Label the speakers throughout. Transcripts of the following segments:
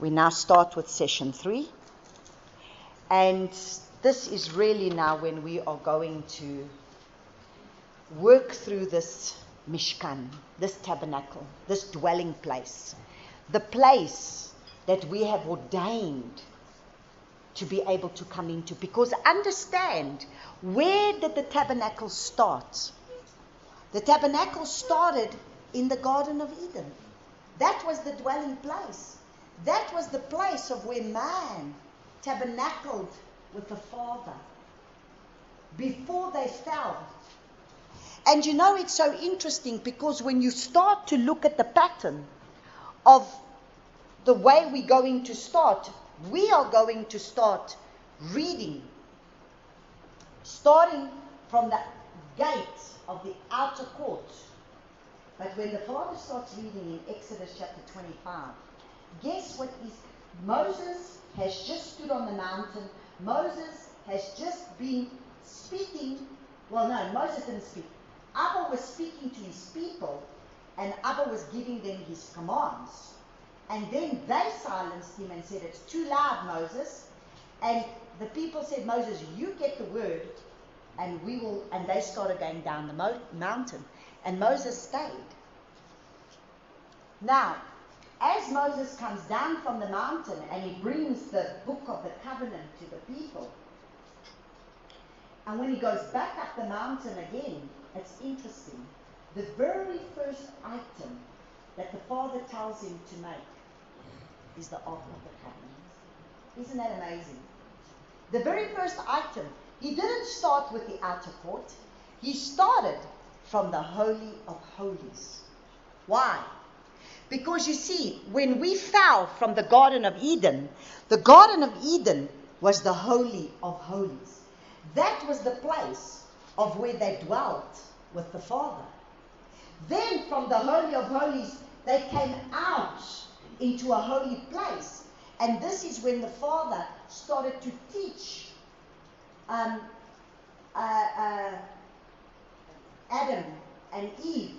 Speaker 1: We now start with session 3. And this is really now when we are going to work through this Mishkan, this tabernacle, this dwelling place, the place that we have ordained to be able to come into. Because understand, where did the tabernacle start? The tabernacle started in the Garden of Eden. That was the dwelling place. That was the place of where man tabernacled with the Father before they fell. And you know, it's so interesting because when you start to look at the pattern of the way we're going to start, we are going to start reading, starting from the gate of the outer court. But when the Father starts reading in Exodus chapter 25, guess what is? Moses has just stood on the mountain. Moses has just been speaking. Well, no, Moses didn't speak. Abba was speaking to his people, and Abba was giving them his commands. And then they silenced him and said, "It's too loud, Moses." And the people said, "Moses, you get the word, and we will." And they started going down the mountain. And Moses stayed. Now, as Moses comes down from the mountain and he brings the book of the covenant to the people, and when he goes back up the mountain again, it's interesting. The very first item that the Father tells him to make is the Ark of the Covenant. Isn't that amazing? The very first item, he didn't start with the outer court. He started from the Holy of Holies. Why? Because you see, when we fell from the Garden of Eden was the Holy of Holies. That was the place of where they dwelt with the Father. Then from the Holy of Holies, they came out into a holy place. And this is when the Father started to teach Adam and Eve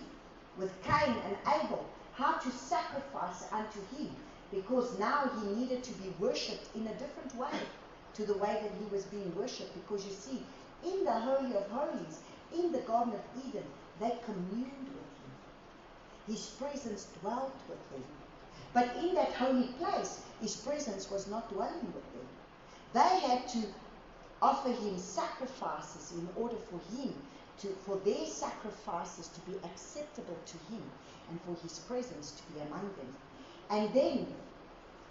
Speaker 1: with Cain and Abel how to sacrifice unto him, because now he needed to be worshipped in a different way to the way that he was being worshipped. Because you see, in the Holy of Holies, in the Garden of Eden, they communed with him. His presence dwelt with them. But in that holy place, his presence was not dwelling with them. They had to offer him sacrifices in order for their sacrifices to be acceptable to him and for his presence to be among them. And then,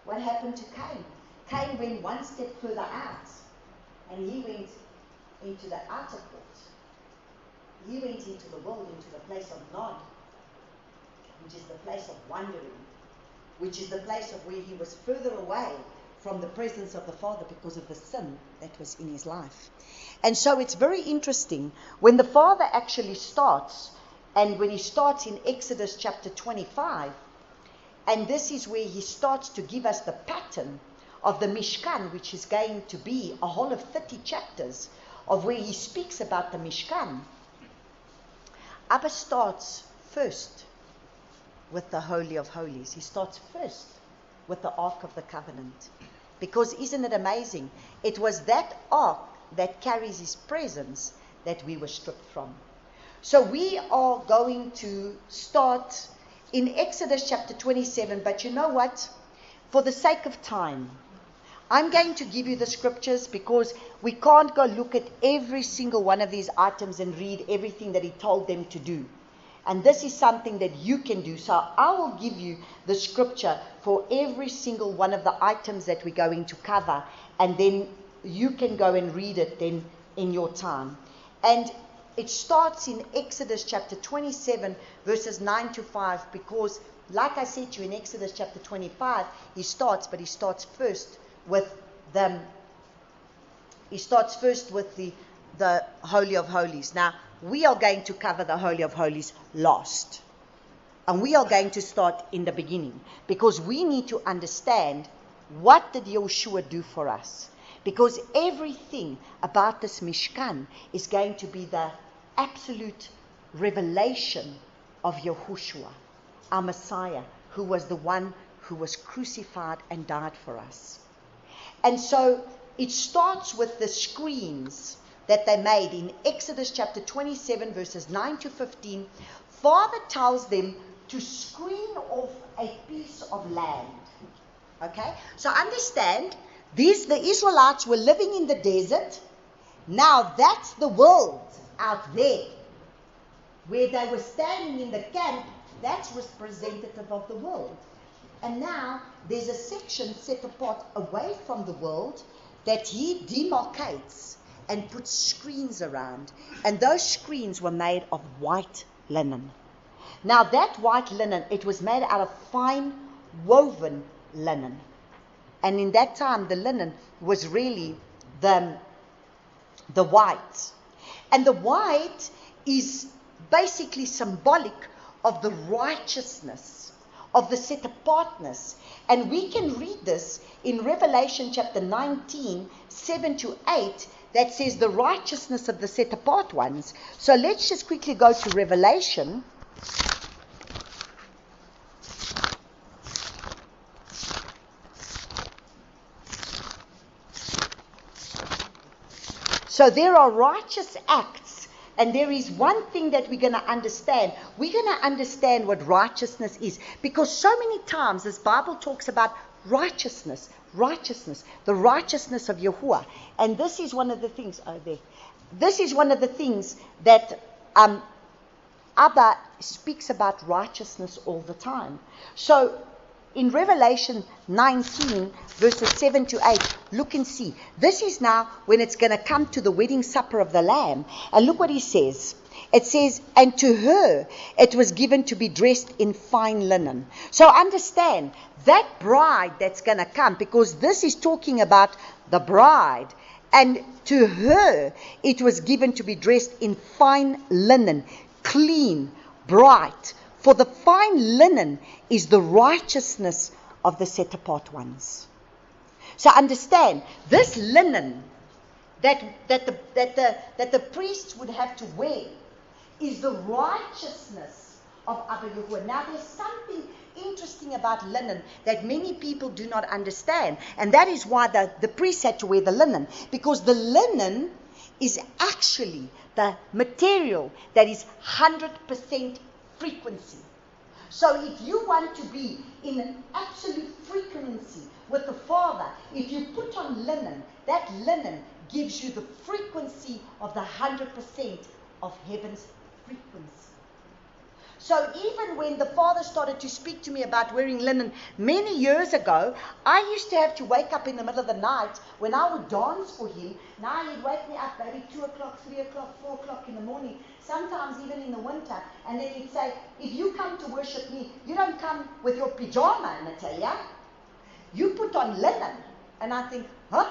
Speaker 1: what happened to Cain? Cain went one step further out, and he went into the outer court. He went into the world, into the place of Nod, which is the place of wandering, which is the place of where he was further away from the presence of the Father because of the sin that was in his life. And so it's very interesting when the Father actually starts, and when he starts in Exodus chapter 25, and this is where he starts to give us the pattern of the Mishkan, which is going to be a whole of 30 chapters of where he speaks about the Mishkan. Abba starts first with the Holy of Holies. He starts first with the Ark of the Covenant. Because isn't it amazing? It was that Ark that carries his presence that we were stripped from. So we are going to start in Exodus chapter 27. But you know what? For the sake of time, I'm going to give you the scriptures, because we can't go look at every single one of these items and read everything that he told them to do. And this is something that you can do. So I will give you the scripture for every single one of the items that we're going to cover. And then you can go and read it then in your time. And it starts in Exodus chapter 27, verses 9 to 5. Because, like I said to you, in Exodus chapter 25, he starts first with the Holy of Holies. Now, we are going to cover the Holy of Holies last. And we are going to start in the beginning, because we need to understand, what did Yeshua do for us? Because everything about this Mishkan is going to be the absolute revelation of Yahushua, our Messiah, who was the one who was crucified and died for us. And so it starts with the screens that they made in Exodus chapter 27, verses 9 to 15. Father tells them to screen off a piece of land. Okay? So understand, the Israelites were living in the desert. Now that's the world out there. Where they were standing in the camp, that's representative of the world. And now there's a section set apart away from the world that he demarcates and puts screens around. And those screens were made of white linen. Now that white linen, it was made out of fine woven linen. And in that time, the linen was really the white. And the white is basically symbolic of the righteousness, of the set apartness. And we can read this in Revelation chapter 19, 7 to 8, that says the righteousness of the set apart ones. So let's just quickly go to Revelation. So there are righteous acts, and there is one thing that we're going to understand. We're going to understand what righteousness is, because so many times this Bible talks about righteousness, the righteousness of Yahuwah. And this is one of the things, this is one of the things that Abba speaks about righteousness all the time. So in Revelation 19, verses 7 to 8, look and see. This is now when it's going to come to the wedding supper of the Lamb. And look what he says. It says, and to her it was given to be dressed in fine linen. So understand, that bride that's going to come, because this is talking about the bride. And to her it was given to be dressed in fine linen, clean, bright. For the fine linen is the righteousness of the set apart ones. So understand, this linen that the priests would have to wear is the righteousness of Abba Yahuwah. Now there's something interesting about linen that many people do not understand. And that is why the priests had to wear the linen. Because the linen is actually the material that is 100% frequency. So if you want to be in an absolute frequency with the Father, if you put on linen, that linen gives you the frequency of the 100% of heaven's frequency. So even when the Father started to speak to me about wearing linen many years ago, I used to have to wake up in the middle of the night when I would dance for him. Now he'd wake me up maybe 2 o'clock, 3 o'clock, 4 o'clock in the morning, sometimes even in the winter, and then he'd say, if you come to worship me, you don't come with your pajama, Natalia. You put on linen. And I think, huh?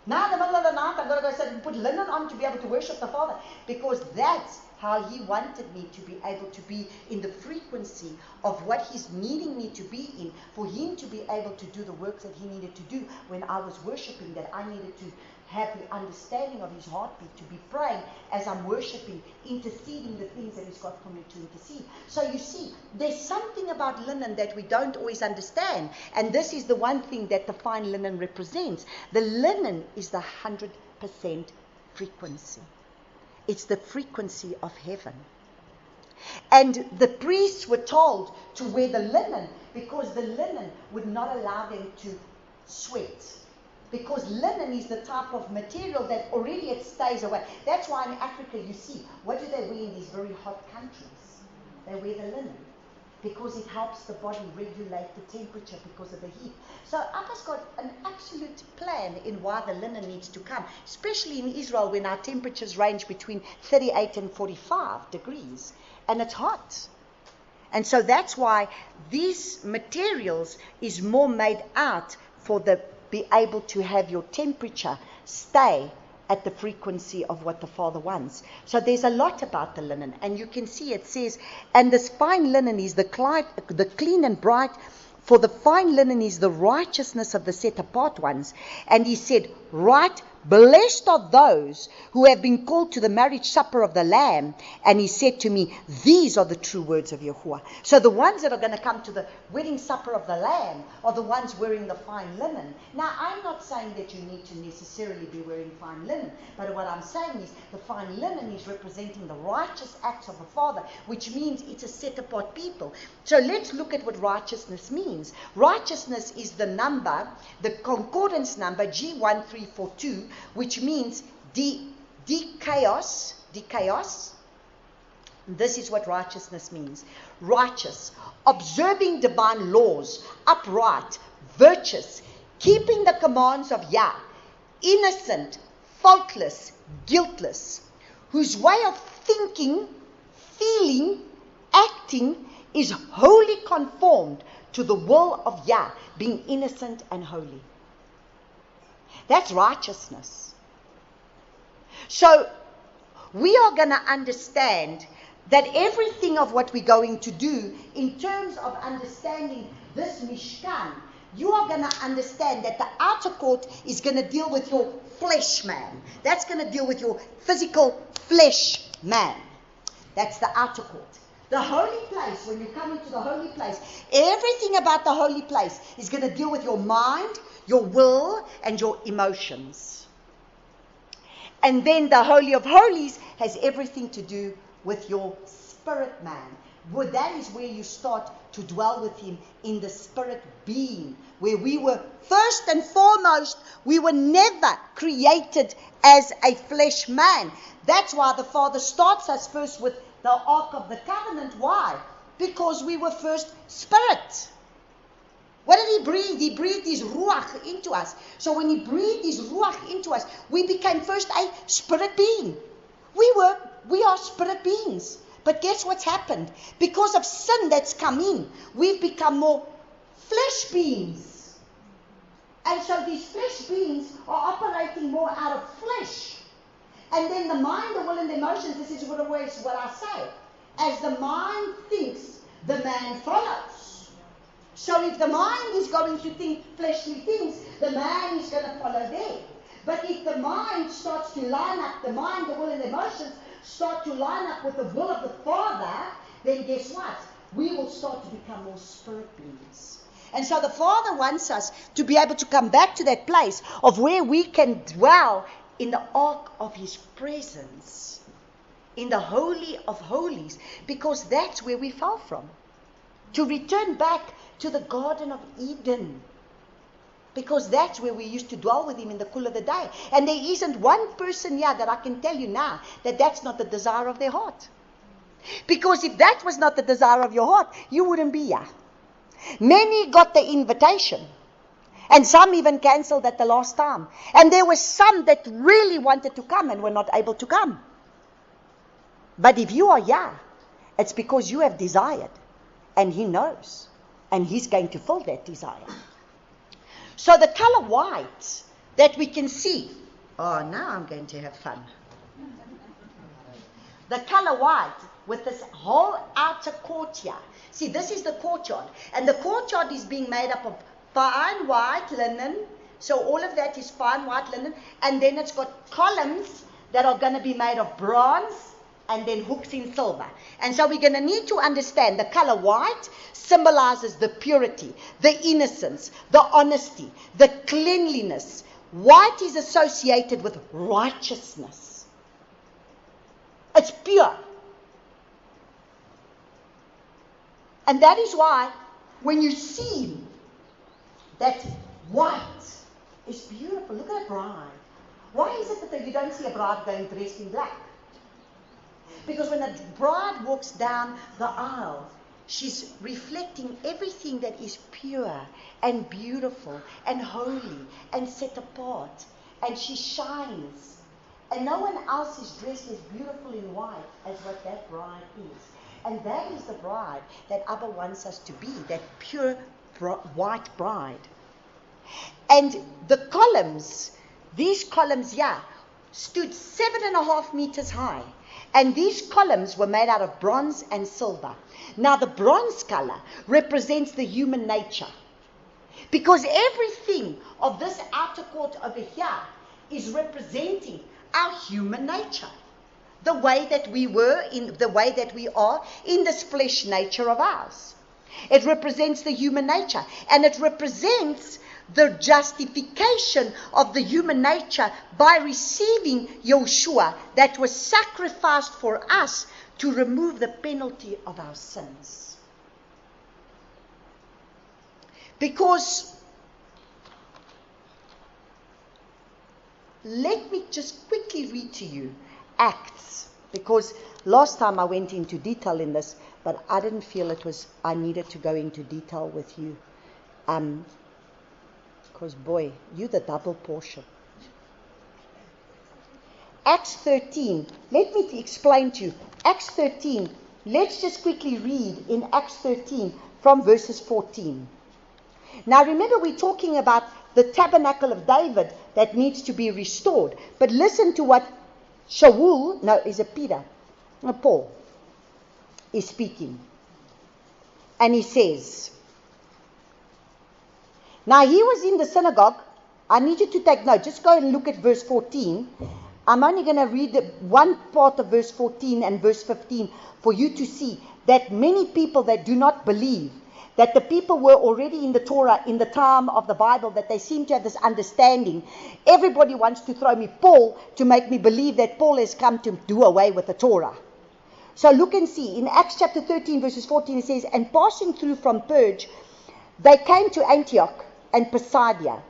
Speaker 1: Now in the middle of the night, I've got to go sit and put linen on to be able to worship the Father, because that's how he wanted me to be able to be in the frequency of what he's needing me to be in, for him to be able to do the work that he needed to do when I was worshiping, that I needed to have the understanding of his heartbeat, to be praying as I'm worshiping, interceding the things that he's got for me to intercede. So you see, there's something about linen that we don't always understand, and this is the one thing that the fine linen represents. The linen is the 100% frequency. It's the frequency of heaven. And the priests were told to wear the linen because the linen would not allow them to sweat. Because linen is the type of material that already it stays away. That's why in Africa you see, what do they wear in these very hot countries? They wear the linen. Because it helps the body regulate the temperature because of the heat. So Abba's got an absolute plan in why the linen needs to come, especially in Israel when our temperatures range between 38 and 45 degrees, and it's hot. And so that's why these materials is more made out for be able to have your temperature stay at the frequency of what the Father wants. So there's a lot about the linen, and you can see it says, and this fine linen is the clean and bright, for the fine linen is the righteousness of the set apart ones. And he said, right blessed are those who have been called to the marriage supper of the Lamb. And he said to me, these are the true words of Yahuwah. So the ones that are going to come to the wedding supper of the Lamb are the ones wearing the fine linen. Now, I'm not saying that you need to necessarily be wearing fine linen, but what I'm saying is the fine linen is representing the righteous acts of the Father, which means it's a set-apart people. So let's look at what righteousness means. Righteousness is the number, the concordance number G1342, which means chaos. This is what righteousness means. Righteous, observing divine laws, upright, virtuous, keeping the commands of Yah, innocent, faultless, guiltless, whose way of thinking, feeling, acting is wholly conformed to the will of Yah, being innocent and holy. That's righteousness. So, we are going to understand that everything of what we're going to do in terms of understanding this Mishkan, you are going to understand that the outer court is going to deal with your flesh man. That's going to deal with your physical flesh man. That's the outer court. The holy place, when you come into the holy place, everything about the holy place is going to deal with your mind, your will, and your emotions. And then the Holy of Holies has everything to do with your spirit man. Well, that is where you start to dwell with him in the spirit being, where we were first and foremost, we were never created as a flesh man. That's why the Father starts us first with the Ark of the Covenant. Why? Because we were first spirit. What did he breathe? He breathed his Ruach into us. So when he breathed his Ruach into us, we became first a spirit being. We are spirit beings. But guess what's happened? Because of sin that's come in, we've become more flesh beings. And so these flesh beings are operating more out of flesh. And then the mind, the will, and the emotions, this is what I say. As the mind thinks, the man follows. So if the mind is going to think fleshly things, the man is going to follow there. But if the mind starts to line up, the mind, the will, and the emotions start to line up with the will of the Father, then guess what? We will start to become more spirit beings. And so the Father wants us to be able to come back to that place of where we can dwell in the ark of His presence, in the Holy of Holies, because that's where we fell from. To return back to the Garden of Eden, because that's where we used to dwell with Him in the cool of the day. And there isn't one person here that I can tell you now that that's not the desire of their heart. Because if that was not the desire of your heart, you wouldn't be here. Many got the invitation, and some even cancelled at the last time. And there were some that really wanted to come and were not able to come. But if you are here, it's because you have desired, and He knows, and He's going to fill that desire. So the color white that we can see, oh, now I'm going to have fun. The color white with this whole outer courtyard. See, this is the courtyard, and the courtyard is being made up of fine white linen. So all of that is fine white linen, and then it's got columns that are going to be made of bronze, and then hooks in silver. And so we're going to need to understand the color white symbolizes the purity, the innocence, the honesty, the cleanliness. White is associated with righteousness. It's pure. And that is why when you see that white is beautiful, look at a bride. Why is it that you don't see a bride going dressed in black? Because when a bride walks down the aisle, she's reflecting everything that is pure and beautiful and holy and set apart. And she shines. And no one else is dressed as beautiful in white as what that bride is. And that is the bride that Abba wants us to be, that pure white bride. And the columns, these columns here, stood 7.5 meters high. And these columns were made out of bronze and silver. Now the bronze color represents the human nature. Because everything of this outer court over here is representing our human nature. The way that we were, in the way that we are in this flesh nature of ours. It represents the human nature, and it represents the justification of the human nature by receiving Yeshua that was sacrificed for us to remove the penalty of our sins. Because, let me just quickly read to you Acts, because last time I went into detail in this, but I didn't feel I needed to go into detail with you. Because boy, you're the double portion. Acts 13, let me explain to you. Acts 13, let's just quickly read in Acts 13 from verses 14. Now remember, we're talking about the tabernacle of David that needs to be restored. But listen to what Paul is speaking. And he says, now he was in the synagogue. I need you to take note. Just go and look at verse 14. I'm only going to read one part of verse 14 and verse 15 for you to see that many people that do not believe that the people were already in the Torah in the time of the Bible, that they seem to have this understanding. Everybody wants to throw me Paul to make me believe that Paul has come to do away with the Torah. So look and see. In Acts chapter 13 verses 14 it says, and passing through from Perge, they came to Antioch and Pisidia,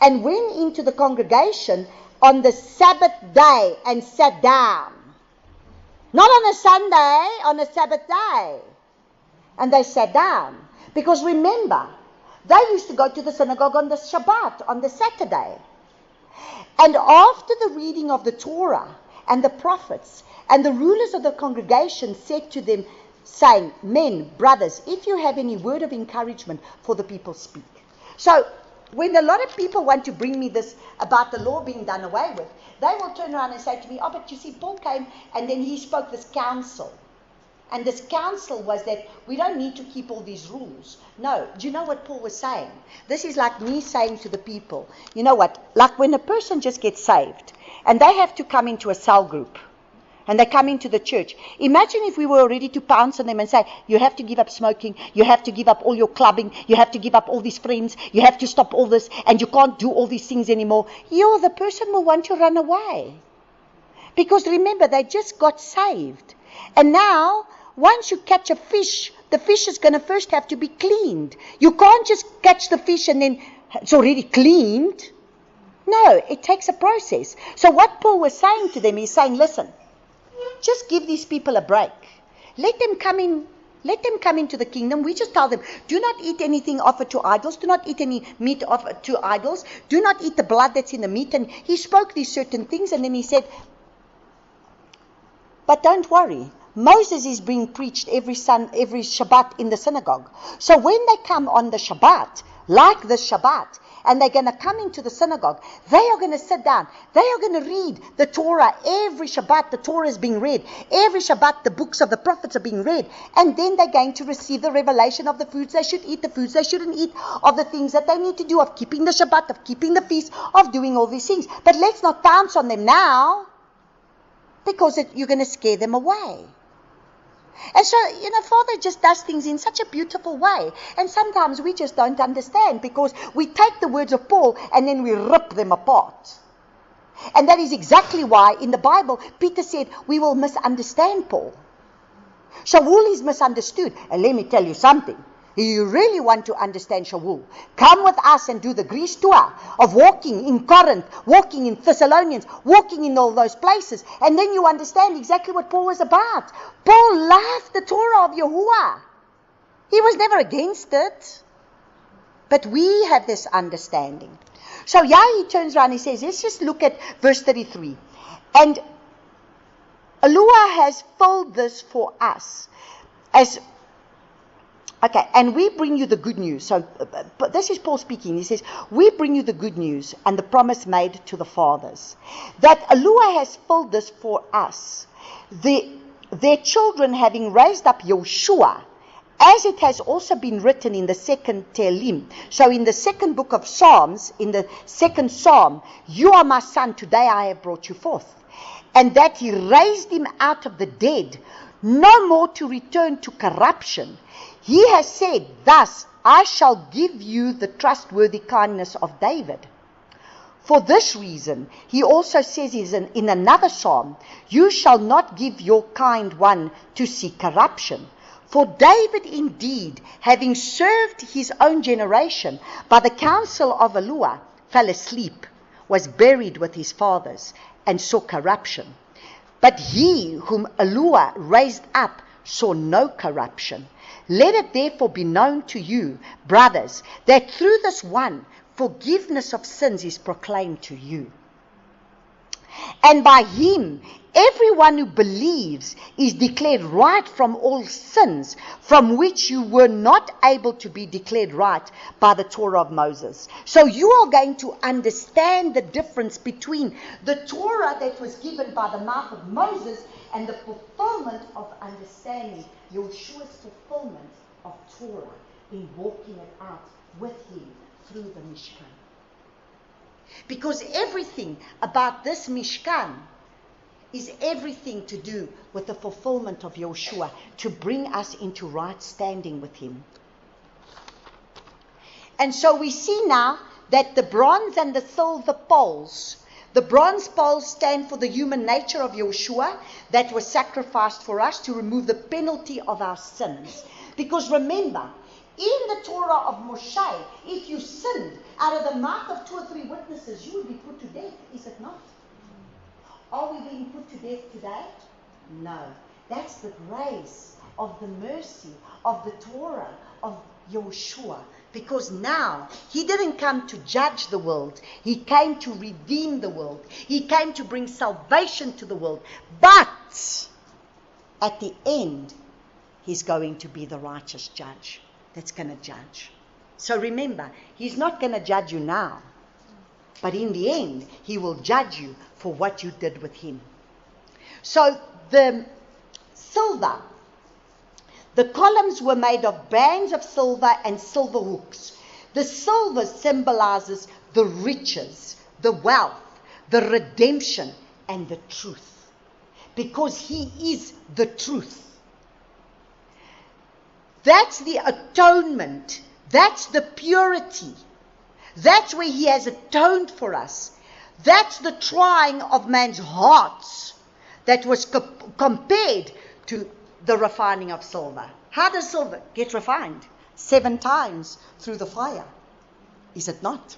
Speaker 1: and went into the congregation on the Sabbath day and sat down. Not on a Sunday, on a Sabbath day. And they sat down. Because remember, they used to go to the synagogue on the Shabbat, on the Saturday. And after the reading of the Torah and the prophets, and the rulers of the congregation said to them, saying, men, brothers, if you have any word of encouragement for the people, speak. So, when a lot of people want to bring me this about the law being done away with, they will turn around and say to me, oh, but you see, Paul came and then he spoke this counsel. And this counsel was that we don't need to keep all these rules. No, do you know what Paul was saying? This is like me saying to the people, you know what, like when a person just gets saved and they have to come into a cell group and they come into the church. Imagine if we were ready to pounce on them and say, you have to give up smoking, you have to give up all your clubbing, you have to give up all these friends, you have to stop all this, and you can't do all these things anymore. The person will want to run away. Because remember, they just got saved. And now, once you catch a fish, the fish is going to first have to be cleaned. You can't just catch the fish and then it's already cleaned. No, it takes a process. So what Paul was saying to them, he's saying, listen, just give these people a break. Let them come in. Let them come into the kingdom. We just tell them, do not eat anything offered to idols. Do not eat any meat offered to idols. Do not eat the blood that's in the meat. And he spoke these certain things, and then he said, but don't worry. Moses is being preached every Shabbat in the synagogue. So when they come on the Shabbat, like this Shabbat, and they're going to come into the synagogue, they are going to sit down. They are going to read the Torah. Every Shabbat, the Torah is being read. Every Shabbat, the books of the prophets are being read. And then they're going to receive the revelation of the foods they should eat, the foods they shouldn't eat, of the things that they need to do, of keeping the Shabbat, of keeping the feast, of doing all these things. But let's not pounce on them now, because you're going to scare them away. And so, Father just does things in such a beautiful way. And sometimes we just don't understand, because we take the words of Paul and then we rip them apart. And that is exactly why in the Bible, Peter said, we will misunderstand Paul. Shaul is misunderstood. And let me tell you something. If you really want to understand Shaul, come with us and do the Greece tour of walking in Corinth, walking in Thessalonians, walking in all those places. And then you understand exactly what Paul was about. Paul loved the Torah of Yahuwah. He was never against it. But we have this understanding. So he turns around and he says, let's just look at verse 33. And Yahuwah has filled this for us as... Okay, and we bring you the good news. So, but this is Paul speaking. He says, we bring you the good news and the promise made to the fathers, that Yahuwah has filled this for us, their children having raised up Yeshua as it has also been written in the second Tehillim. So in the second book of Psalms, in the second Psalm, you are my son, today I have brought you forth. And that he raised him out of the dead, no more to return to corruption. He has said, thus, I shall give you the trustworthy kindness of David. For this reason, he also says in another psalm, you shall not give your kind one to see corruption. For David indeed, having served his own generation by the counsel of Eluah, fell asleep, was buried with his fathers, and saw corruption. But he whom Eluah raised up saw no corruption. Let it therefore be known to you, brothers, that through this one forgiveness of sins is proclaimed to you. And by him, everyone who believes is declared right from all sins, from which you were not able to be declared right by the Torah of Moses. So you are going to understand the difference between the Torah that was given by the mouth of Moses and the fulfillment of understanding Yeshua's fulfillment of Torah in walking it out with him through the Mishkan. Because everything about this Mishkan is everything to do with the fulfillment of Yeshua, to bring us into right standing with him. And so we see now that the bronze and the silver poles, the bronze poles stand for the human nature of Yeshua that was sacrificed for us to remove the penalty of our sins. Because remember, in the Torah of Moshe, if you sinned, out of the mouth of 2 or 3 witnesses, you would be put to death, is it not? Are we being put to death today? No. That's the grace of the mercy of the Torah of Yeshua. Because now, he didn't come to judge the world. He came to redeem the world. He came to bring salvation to the world. But, at the end, he's going to be the righteous judge that's going to judge. So remember, he's not going to judge you now. But in the end, he will judge you for what you did with him. So the silver, the columns were made of bands of silver and silver hooks. The silver symbolizes the riches, the wealth, the redemption, and the truth. Because he is the truth. That's the atonement. That's the purity. That's where he has atoned for us. That's the trying of man's hearts that was compared to the refining of silver. How does silver get refined? 7 times through the fire. Is it not?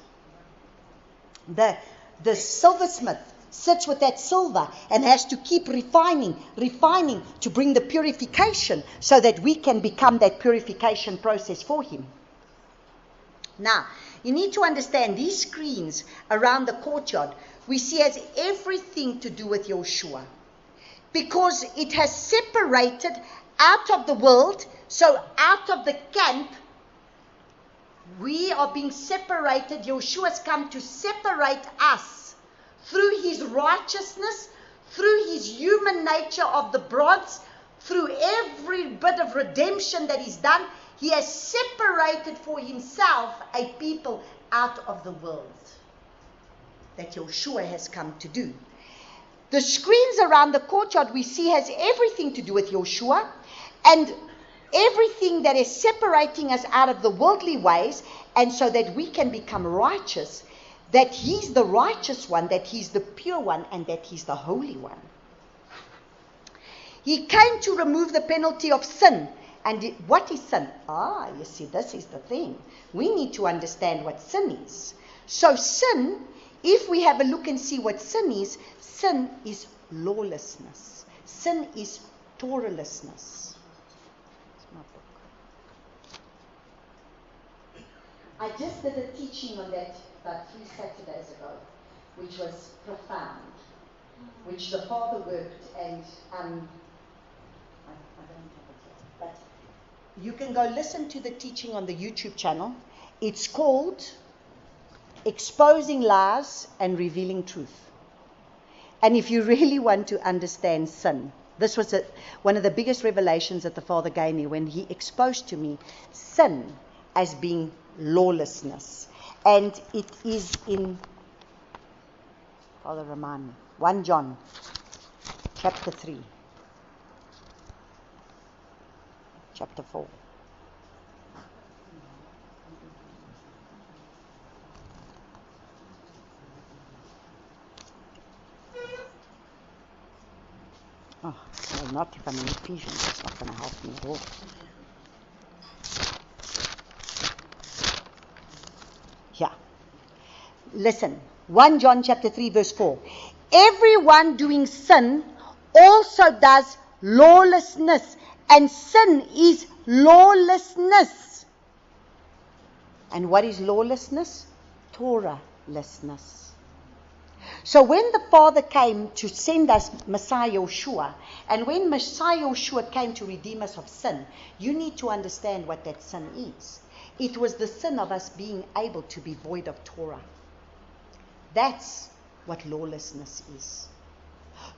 Speaker 1: The silversmith sits with that silver and has to keep refining to bring the purification so that we can become that purification process for him. Now, you need to understand these screens around the courtyard we see as everything to do with Yeshua. Because it has separated out of the world, so out of the camp, we are being separated. Yeshua has come to separate us through his righteousness, through his human nature of the bronze, through every bit of redemption that he's done. He has separated for himself a people out of the world that Yeshua has come to do. The screens around the courtyard we see has everything to do with Yeshua, and everything that is separating us out of the worldly ways, and so that we can become righteous, that he's the righteous one, that he's the pure one, and that he's the holy one. He came to remove the penalty of sin. And what is sin? You see, this is the thing. We need to understand what sin is. So sin, if we have a look and see what sin is lawlessness. Sin is Torahlessness. I just did a teaching on that about 3 Saturdays ago, which was profound, which the father worked, and I don't have it here, but you can go listen to the teaching on the YouTube channel. It's called Exposing Lies and Revealing Truth. And if you really want to understand sin, This was one of the biggest revelations that the Father gave me when He exposed to me sin as being lawlessness. And it is in, Father remind me, 1 John chapter 3, chapter 4. Oh, well, not if I'm in Ephesians. It's not going to help me at all. Yeah. Listen. 1 John chapter 3 verse 4. Everyone doing sin also does lawlessness. And sin is lawlessness. And what is lawlessness? Torah-lessness. So when the Father came to send us Messiah Yeshua, and when Messiah Yeshua came to redeem us of sin, you need to understand what that sin is. It was the sin of us being able to be void of Torah. That's what lawlessness is.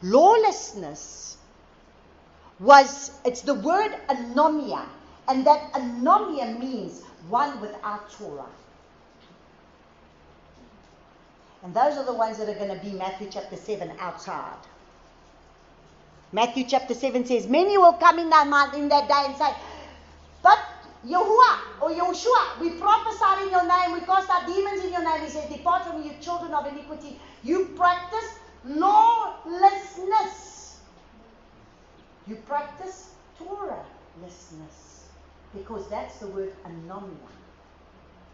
Speaker 1: Lawlessness it's the word anomia, and that anomia means one without Torah. And those are the ones that are going to be Matthew chapter 7 outside. Matthew chapter 7 says, many will come in that day and say, but Yahuwah or Yeshua, we prophesied in your name, we cast out demons in your name. He says, depart from me, you children of iniquity. You practice lawlessness. You practice Torah-lessness. Because that's the word anomia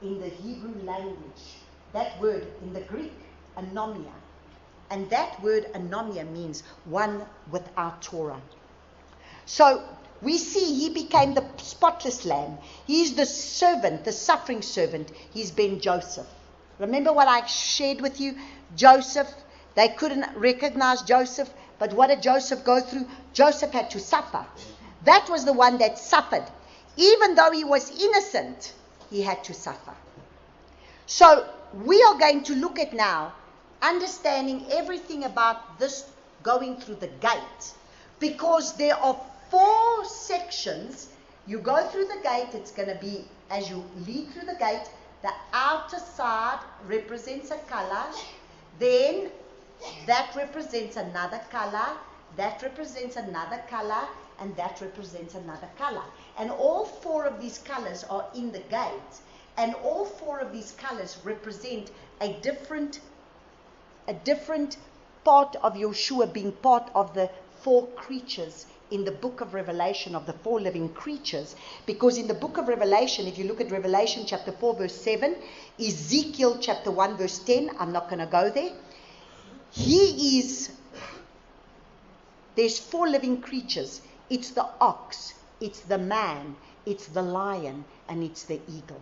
Speaker 1: in the Hebrew language. That word in the Greek, anomia. And that word anomia means one without Torah. So we see He became the spotless lamb. He's the servant, the suffering servant. He's been Joseph. Remember what I shared with you? Joseph, they couldn't recognize Joseph. But what did Joseph go through? Joseph had to suffer. That was the one that suffered. Even though he was innocent, he had to suffer. So we are going to look at now understanding everything about this going through the gate, because there are 4 sections. You go through the gate, it's going to be, as you lead through the gate, the outer side represents a color, then that represents another color, that represents another color, and that represents another color. And all 4 of these colors are in the gate. And all 4 of these colors represent a different part of Yeshua being part of the 4 creatures in the book of Revelation, of the 4 living creatures. Because in the book of Revelation, if you look at Revelation chapter 4 verse 7, Ezekiel chapter 1 verse 10, I'm not going to go there. There's 4 living creatures. It's the ox, it's the man, it's the lion, and it's the eagle.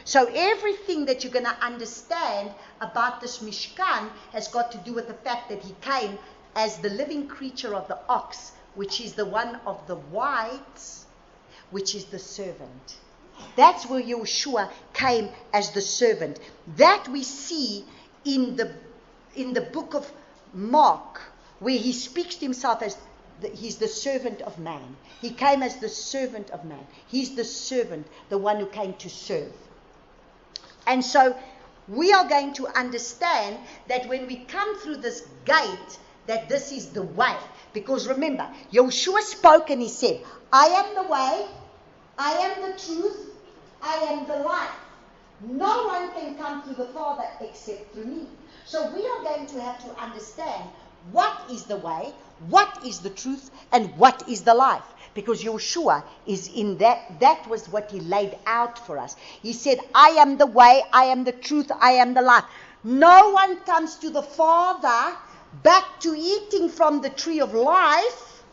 Speaker 1: So everything that you're going to understand about this Mishkan has got to do with the fact that He came as the living creature of the ox, which is the one of the whites, which is the servant. That's where Yeshua came as the servant. That we see in the book of Mark, where He speaks to Himself as He's the servant of man. He came as the servant of man. He's the servant, the one who came to serve. And so we are going to understand that when we come through this gate, that this is the way. Because remember, Yeshua spoke and He said, I am the way, I am the truth, I am the life. No one can come to the Father except through me. So we are going to have to understand what is the way, what is the truth, and what is the life. Because Yeshua is in that. That was what He laid out for us. He said, I am the way, I am the truth, I am the life. No one comes to the Father back to eating from the tree of life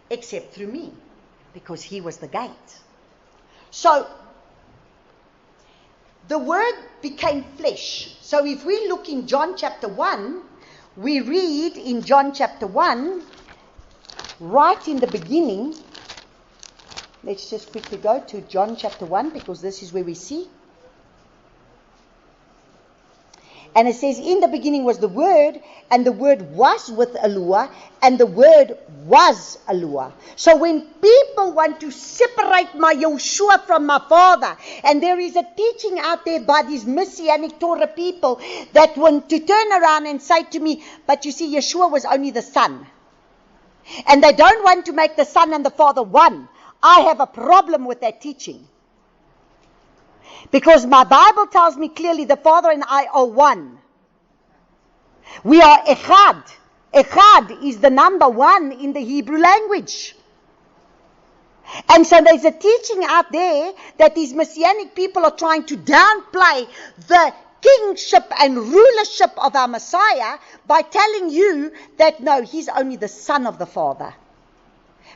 Speaker 1: except through me. Because He was the gate. So, the Word became flesh. So if we look in John chapter 1, we read in John chapter 1, right in the beginning. Let's just quickly go to John chapter 1, because this is where we see. And it says, in the beginning was the Word, and the Word was with Elohim, and the Word was Elohim. So when people want to separate my Yeshua from my Father, and there is a teaching out there by these Messianic Torah people that want to turn around and say to me, but you see, Yeshua was only the Son. And they don't want to make the Son and the Father one. I have a problem with that teaching. Because my Bible tells me clearly the Father and I are one. We are echad. Echad is the number one in the Hebrew language. And so there's a teaching out there that these Messianic people are trying to downplay the kingship and rulership of our Messiah by telling you that no, he's only the Son of the Father.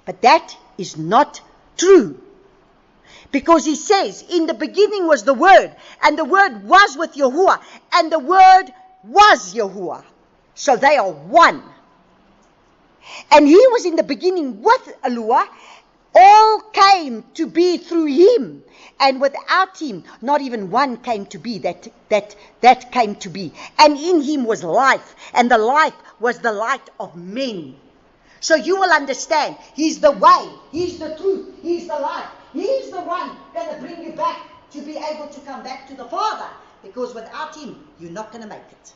Speaker 1: But that is not true. Because he says, in the beginning was the Word, and the Word was with Yahuwah, and the Word was Yahuwah. So they are one. And he was in the beginning with Elohim. All came to be through him. And without him, not even one came to be that came to be. And in him was life, and the life was the light of men. So you will understand, he's the way, he's the truth, he's the life. He's the one going to bring you back to be able to come back to the Father. Because without him, you're not going to make it.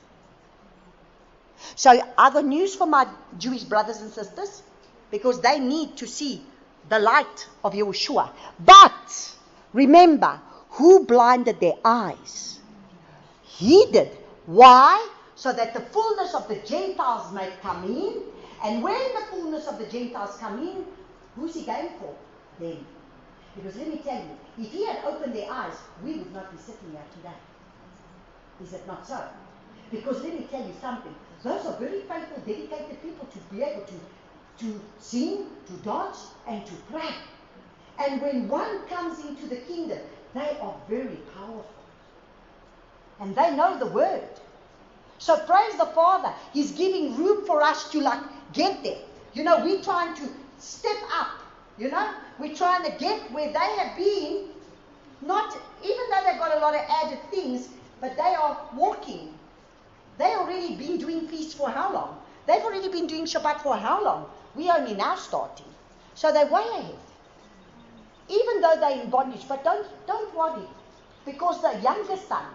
Speaker 1: So I got news for my Jewish brothers and sisters. Because they need to see the light of Yeshua. But remember, who blinded their eyes? He did. Why? So that the fullness of the Gentiles may come in. And when the fullness of the Gentiles come in, who's he going for? Them. Because let me tell you, if he had opened their eyes, we would not be sitting here today. Is it not so? Because let me tell you something. Those are very faithful, dedicated people to be able to sing, to dance, and to pray. And when one comes into the kingdom, they are very powerful. And they know the word. So praise the Father. He's giving room for us to get there. You know, we're trying to step up. You know, we're trying to get where they have been, not, even though they've got a lot of added things, but they are walking. They've already been doing feasts for how long? They've already been doing Shabbat for how long? We're only now starting. So they're way ahead. Even though they're in bondage, but don't worry. Because the younger son,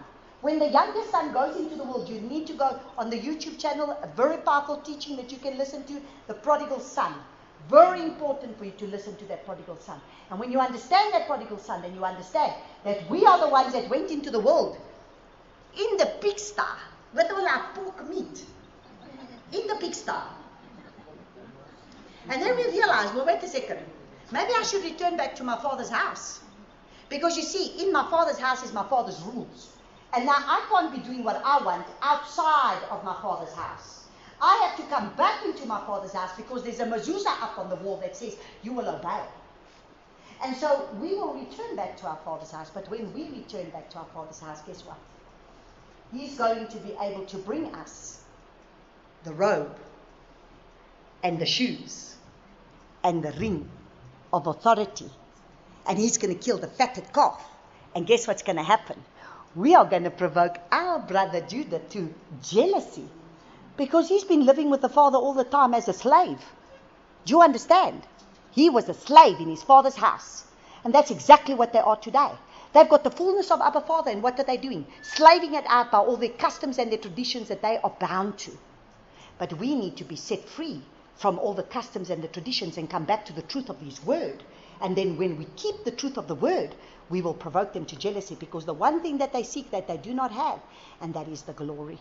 Speaker 1: when the younger son goes into the world, you need to go on the YouTube channel, a very powerful teaching that you can listen to, the prodigal son. Very important for you to listen to that prodigal son. And when you understand that prodigal son, then you understand that we are the ones that went into the world in the pigsty with all our pork meat. In the pigsty. And then we realized, well, wait a second. Maybe I should return back to my father's house. Because you see, in my father's house is my father's rules. And now I can't be doing what I want outside of my father's house. I have to come back into my father's house because there's a mezuzah up on the wall that says, you will obey. And so we will return back to our father's house. But when we return back to our father's house, guess what? He's going to be able to bring us the robe and the shoes and the ring of authority. And he's going to kill the fatted calf. And guess what's going to happen? We are going to provoke our brother Judah to jealousy. Because he's been living with the father all the time as a slave. Do you understand? He was a slave in his father's house. And that's exactly what they are today. They've got the fullness of Abba Father, and what are they doing? Slaving it out by all their customs and their traditions that they are bound to. But we need to be set free from all the customs and the traditions and come back to the truth of his word. And then when we keep the truth of the word, we will provoke them to jealousy, because the one thing that they seek that they do not have, and that is the glory.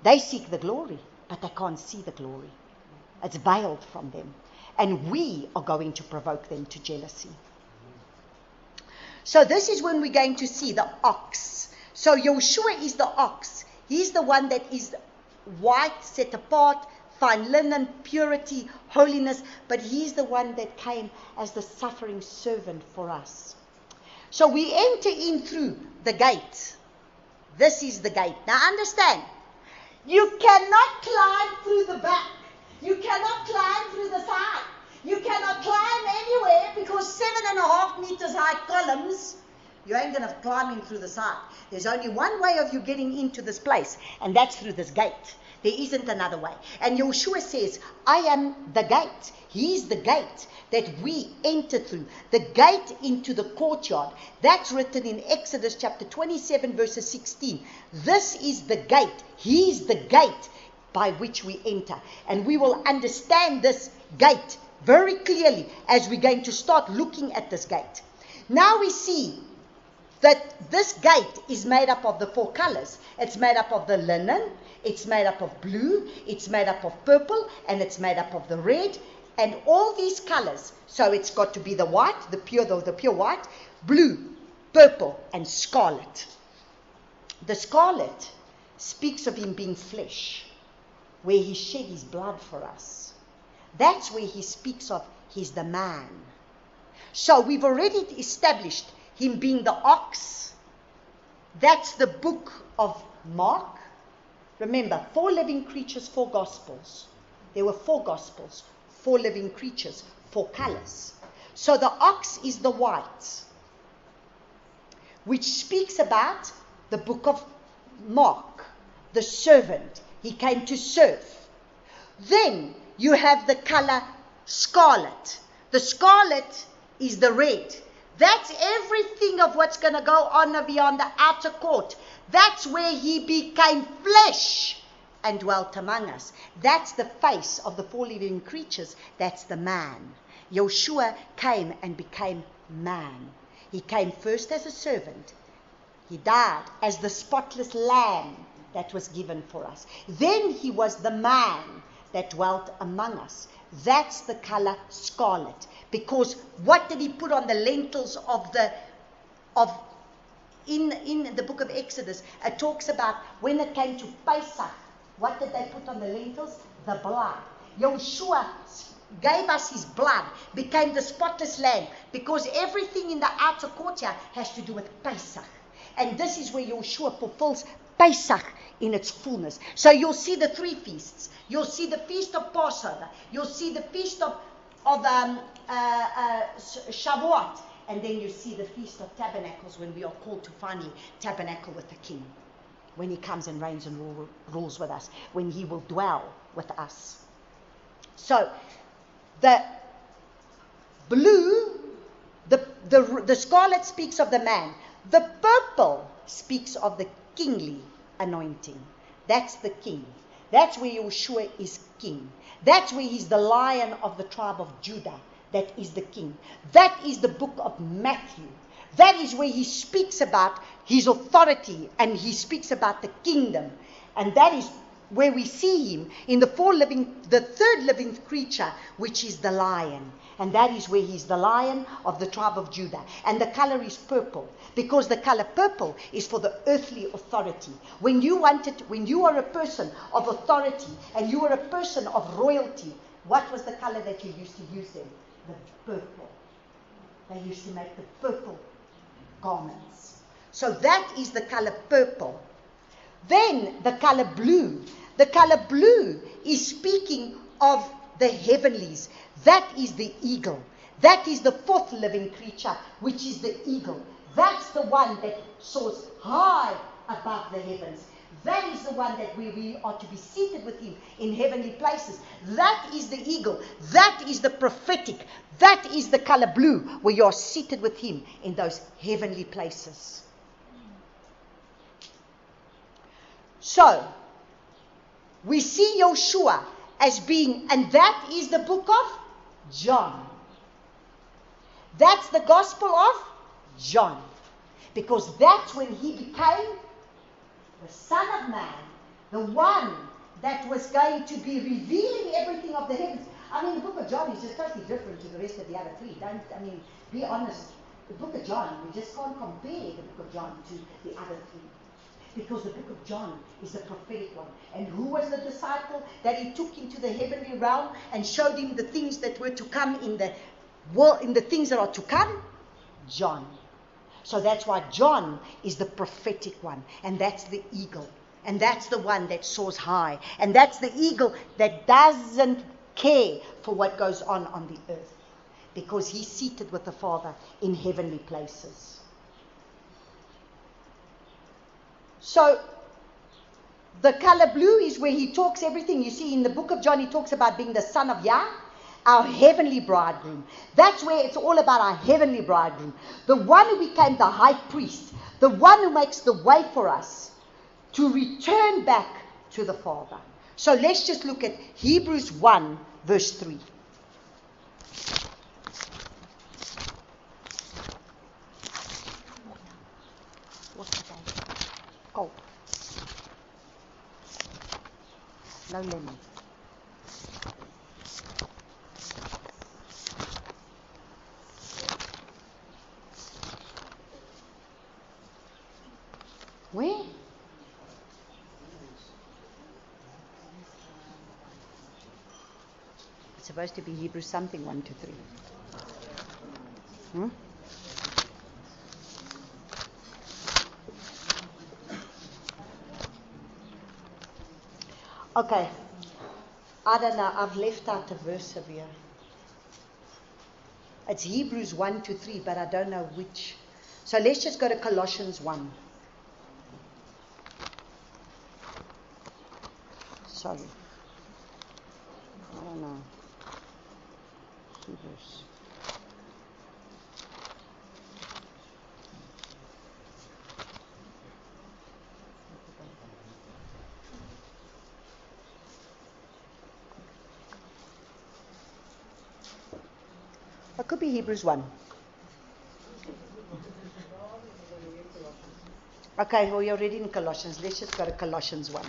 Speaker 1: They seek the glory, but they can't see the glory. It's veiled from them. And we are going to provoke them to jealousy. So this is when we're going to see the ox. So Yeshua is the ox. He's the one that is white, set apart, fine linen, purity, holiness. But he's the one that came as the suffering servant for us. So we enter in through the gate. This is the gate. Now understand. You cannot climb through the back. You cannot climb through the side. You cannot climb anywhere because 7.5 meters high columns. You ain't going to climb in through the side. There's only one way of you getting into this place, and that's through this gate. There isn't another way. And Yeshua says, I am the gate. He's the gate that we enter through. The gate into the courtyard. That's written in Exodus chapter 27 verses 16. This is the gate. He's the gate by which we enter. And we will understand this gate very clearly as we're going to start looking at this gate. Now we see that this gate is made up of the 4 colors. It's made up of the linen, it's made up of blue, it's made up of purple, and it's made up of the red, and all these colors. So it's got to be the white, the pure white, blue, purple, and scarlet. The scarlet speaks of him being flesh, where he shed his blood for us. That's where he speaks of he's the man. So we've already established him being the ox. That's the book of Mark. Remember, 4 living creatures, 4 gospels. There were 4 gospels, 4 living creatures, 4 colors. So the ox is the white, which speaks about the book of Mark, the servant. He came to serve. Then you have the color scarlet. The scarlet is the red. That's everything of what's going to go on beyond the outer court. That's where he became flesh and dwelt among us. That's the face of the 4 living creatures. That's the man. Yeshua came and became man. He came first as a servant. He died as the spotless lamb that was given for us. Then he was the man that dwelt among us. That's the color scarlet. Because what did he put on the lentils in the book of Exodus? It talks about when it came to Pesach, what did they put on the lentils? The blood. Yeshua gave us his blood, became the spotless lamb, because everything in the outer courtyard has to do with Pesach. And this is where Yeshua fulfills Pesach in its fullness. So you'll see the 3 feasts. You'll see the feast of Passover. You'll see the feast of Shavuot, and then you see the Feast of Tabernacles, when we are called to finally tabernacle with the King, when he comes and reigns and rules with us, when he will dwell with us. So the blue, the scarlet speaks of the man. The purple speaks of the kingly anointing. That's the king. That's where Yeshua is king. That's where he's the lion of the tribe of Judah. That is the king. That is the book of Matthew. That is where he speaks about his authority and he speaks about the kingdom. And that is where we see him in the 3rd living creature, which is the lion. And that is where he's the lion of the tribe of Judah. And the color is purple, because the color purple is for the earthly authority. When you are a person of authority and you are a person of royalty, what was the color that you used to use then? The purple. They used to make the purple garments. So that is the color purple. Then the color blue. The color blue is speaking of the heavenlies. That is the eagle. That is the 4th living creature, which is the eagle. That's the one that soars high above the heavens. That is the one that we are to be seated with him in heavenly places. That is the eagle. That is the prophetic. That is the color blue, where you are seated with him in those heavenly places. So, we see Yeshua as being, and that is the book of John. That's the Gospel of John. Because that's when he became the Son of Man, the one that was going to be revealing everything of the heavens. I mean, the book of John is just totally different to the rest of the other 3. Be honest. The book of John, we just can't compare the book of John to the other 3. Because the book of John is the prophetic one. And who was the disciple that he took into the heavenly realm and showed him the things that were to come in the world, in the things that are to come? John. So that's why John is the prophetic one. And that's the eagle. And that's the one that soars high. And that's the eagle that doesn't care for what goes on the earth. Because he's seated with the Father in heavenly places. So the color blue is where he talks everything. You see, in the book of John, he talks about being the son of Yah, our heavenly bridegroom. That's where it's all about our heavenly bridegroom. The one who became the high priest. The one who makes the way for us to return back to the Father. So let's just look at Hebrews 1, verse 3. Cold. No lemon. Where? It's supposed to be Hebrews something 1 to 3. Okay. I don't know. I've left out a verse of here. It's Hebrews 1 to 3, but I don't know which. So let's just go to Colossians 1. Sorry. I don't know. Hebrews. It could be Hebrews 1. Okay, well, you're already in Colossians. Let's just go to Colossians 1.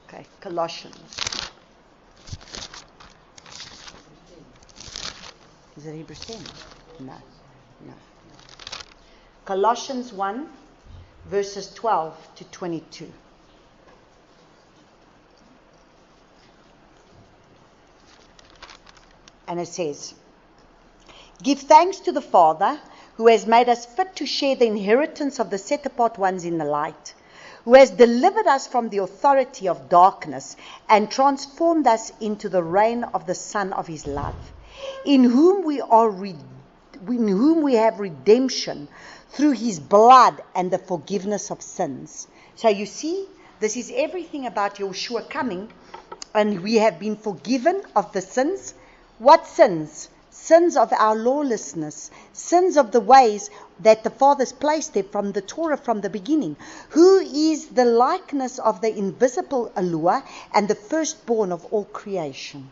Speaker 1: Okay, Colossians. Is it Hebrews 10? No. Colossians 1, verses 12 to 22. And it says, "Give thanks to the Father, who has made us fit to share the inheritance of the set-apart ones in the light, who has delivered us from the authority of darkness and transformed us into the reign of the Son of His love, in whom we have redemption through His blood and the forgiveness of sins." So you see, this is everything about Yeshua coming, and we have been forgiven of the sins. What sins? Sins of our lawlessness, sins of the ways that the Father's placed there from the Torah from the beginning, who is the likeness of the invisible Eloah and the firstborn of all creation.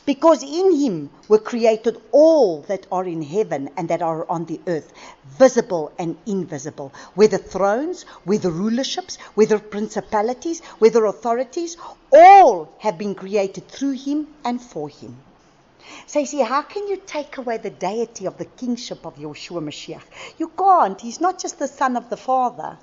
Speaker 1: Because in Him were created all that are in heaven and that are on the earth, visible and invisible, whether thrones, whether rulerships, whether principalities, whether authorities, all have been created through Him and for Him. So you see, how can you take away the deity of the kingship of Yeshua Mashiach? You can't. He's not just the Son of the Father.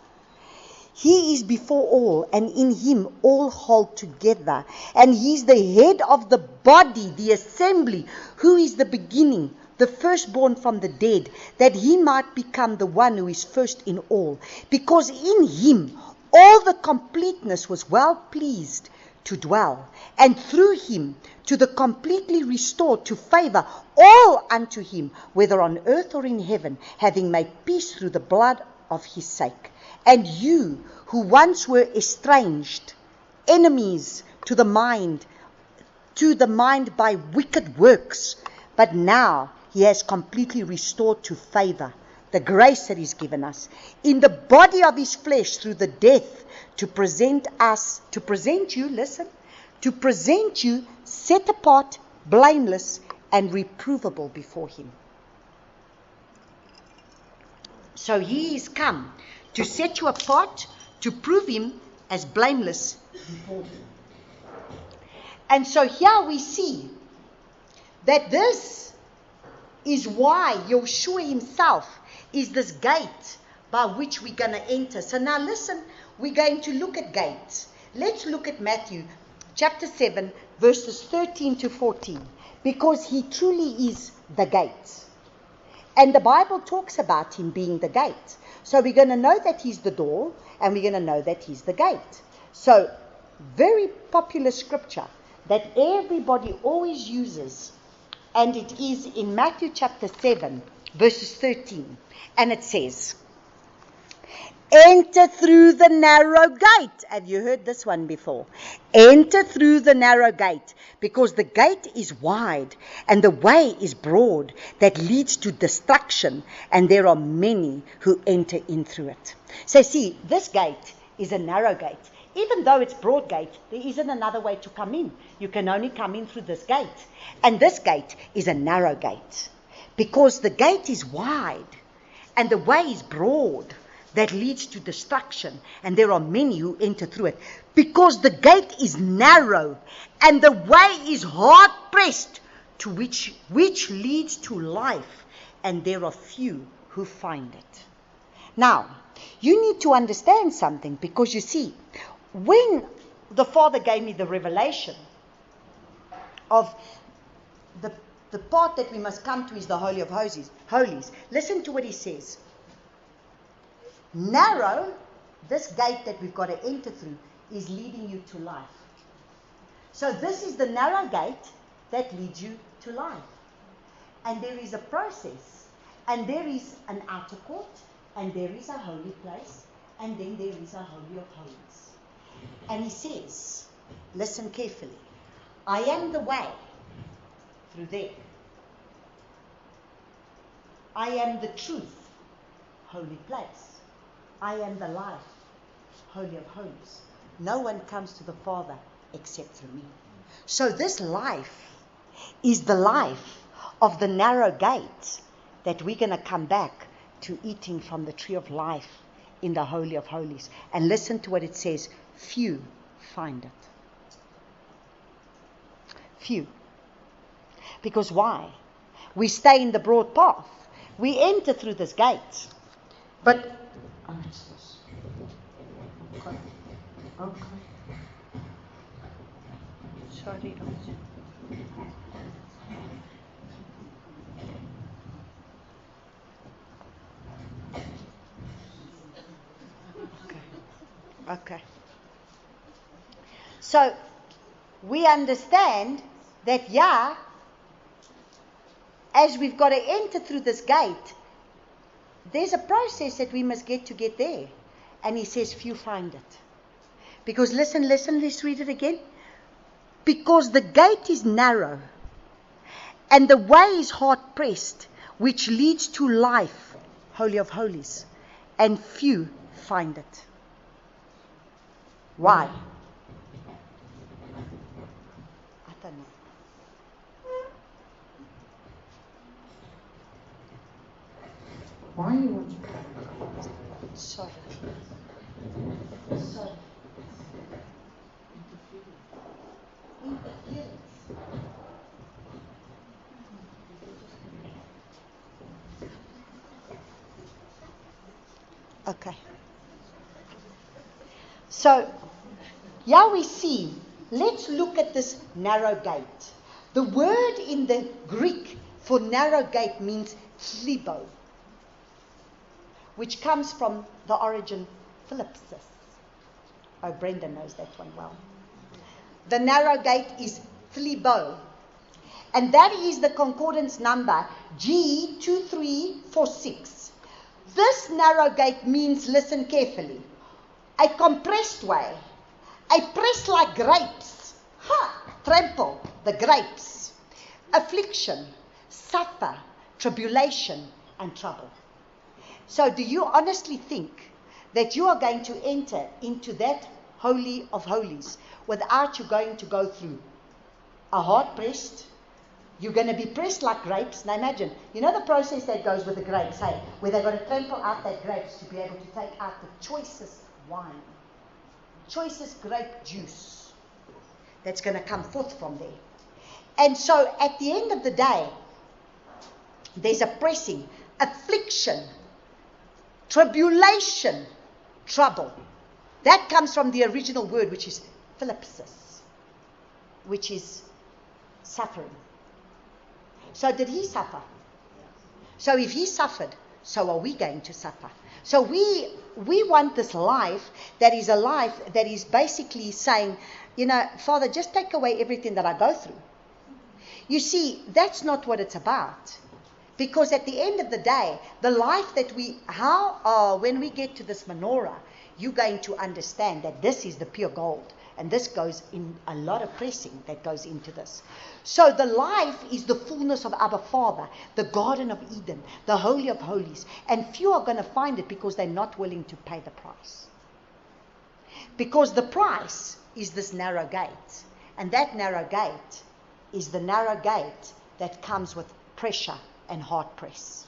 Speaker 1: He is before all, and in Him all hold together. And He's the head of the body, the assembly, who is the beginning, the firstborn from the dead, that He might become the one who is first in all. Because in Him all the completeness was well pleased to dwell, and through Him to the completely restored to favor all unto Him, whether on earth or in heaven, having made peace through the blood of His sake. And you, who once were estranged, enemies to the mind by wicked works, but now He has completely restored to favor the grace that He's given us in the body of His flesh through the death, to present you set apart, blameless, and reprovable before Him. So He is come to set you apart, to prove Him as blameless before Him. And so here we see that this is why Yeshua Himself is this gate by which we're going to enter. So now listen, we're going to look at gates. Let's look at Matthew chapter 7, verses 13 to 14, because He truly is the gate. And the Bible talks about Him being the gate. So we're going to know that He's the door, and we're going to know that He's the gate. So, very popular scripture that everybody always uses And it is in Matthew chapter 7, verses 13. And it says, enter through the narrow gate. Have you heard this one before? Enter through the narrow gate, because the gate is wide and the way is broad that leads to destruction, and there are many who enter in through it. So see, this gate is a narrow gate. Even though it's broad gate, there isn't another way to come in. You can only come in through this gate. And this gate is a narrow gate, because the gate is wide and the way is broad that leads to destruction, and there are many who enter through it. Because the gate is narrow and the way is hard pressed, to which leads to life, and there are few who find it. Now, you need to understand something, because you see, when the Father gave me the revelation of the part that we must come to is the Holy of Holies, listen to what he says. Narrow, this gate that we've got to enter through, is leading you to life. So this is the narrow gate that leads you to life. And there is a process. And there is an outer court, and there is a holy place, and then there is a Holy of Holies. And he says, listen carefully, I am the way through there. I am the truth, holy place. I am the life, Holy of Holies. No one comes to the Father except through me. So this life is the life of the narrow gate that we're going to come back to eating from the tree of life in the Holy of Holies. And listen to what it says, few find it. Few. Because why? We stay in the broad path. We enter through this gate. But okay. Sorry. Okay. So we understand that, as we've got to enter through this gate, there's a process that we must get there. And he says, few find it. Because listen, let's read it again. Because the gate is narrow, and the way is hard pressed, which leads to life, Holy of Holies, and few find it. Why? I don't know.
Speaker 2: Why you want to?
Speaker 1: Sorry. Interference. Okay. So, here we see, let's look at this narrow gate. The word in the Greek for narrow gate means thlibo, which comes from the origin philipsis. Oh, Brenda knows that one well. The narrow gate is thlibo, and that is the concordance number G2346. This narrow gate means, listen carefully, a compressed way, a press like grapes, trample the grapes, affliction, suffer, tribulation, and trouble. So do you honestly think that you are going to enter into that Holy of Holies without you going to go through a hard pressed? You're going to be pressed like grapes. Now imagine, you know the process that goes with the grapes, hey, where they've got to trample out that grapes to be able to take out the choicest wine, choicest grape juice that's going to come forth from there. And so at the end of the day, there's a pressing, affliction, tribulation, trouble. That comes from the original word, which is philipsis, which is suffering. So did he suffer? So if he suffered, so are we going to suffer. So we want this life that is a life that is basically saying, Father, just take away everything that I go through. You see, that's not what it's about. Because at the end of the day, the life that when we get to this menorah, you're going to understand that this is the pure gold. And this goes in a lot of pressing that goes into this. So the life is the fullness of Abba Father, the Garden of Eden, the Holy of Holies. And few are going to find it because they're not willing to pay the price. Because the price is this narrow gate. And that narrow gate is the narrow gate that comes with pressure and hard press.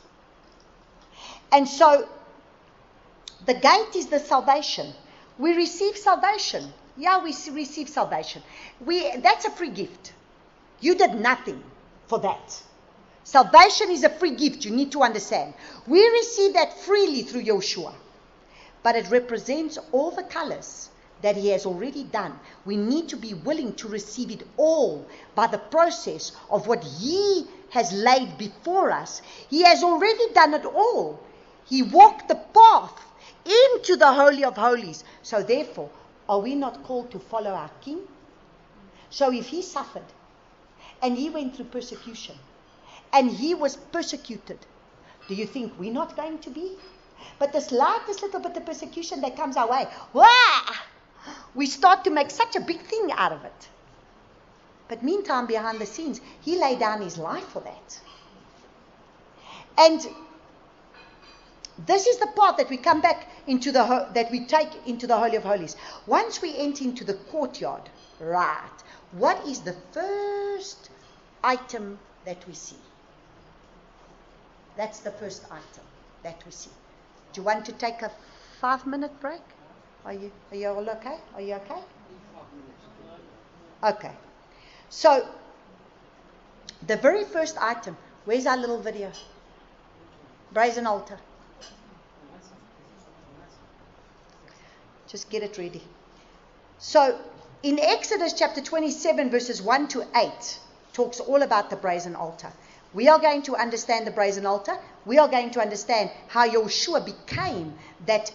Speaker 1: And so the gate is the salvation. We receive salvation. Yeah, we receive salvation. That's a free gift. You did nothing for that. Salvation is a free gift. You need to understand. We receive that freely through Yeshua. But it represents all the colors that he has already done. We need to be willing to receive it all by the process of what he has laid before us. He has already done it all. He walked the path into the Holy of Holies. So therefore, are we not called to follow our King? So if he suffered and he went through persecution and he was persecuted, do you think we're not going to be? But this little bit of persecution that comes our way, we start to make such a big thing out of it. But meantime, behind the scenes, he laid down his life for that. And this is the part that we come back into that we take into the Holy of Holies. Once we enter into the courtyard, right, what is the first item that we see? That's the first item that we see. Do you want to take a 5-minute break? Are you all okay? Are you okay? Okay. So, the very first item, where's our little video? Brazen altar. Just get it ready. So, in Exodus chapter 27, verses 1 to 8, talks all about the brazen altar. We are going to understand the brazen altar. We are going to understand how Yeshua became that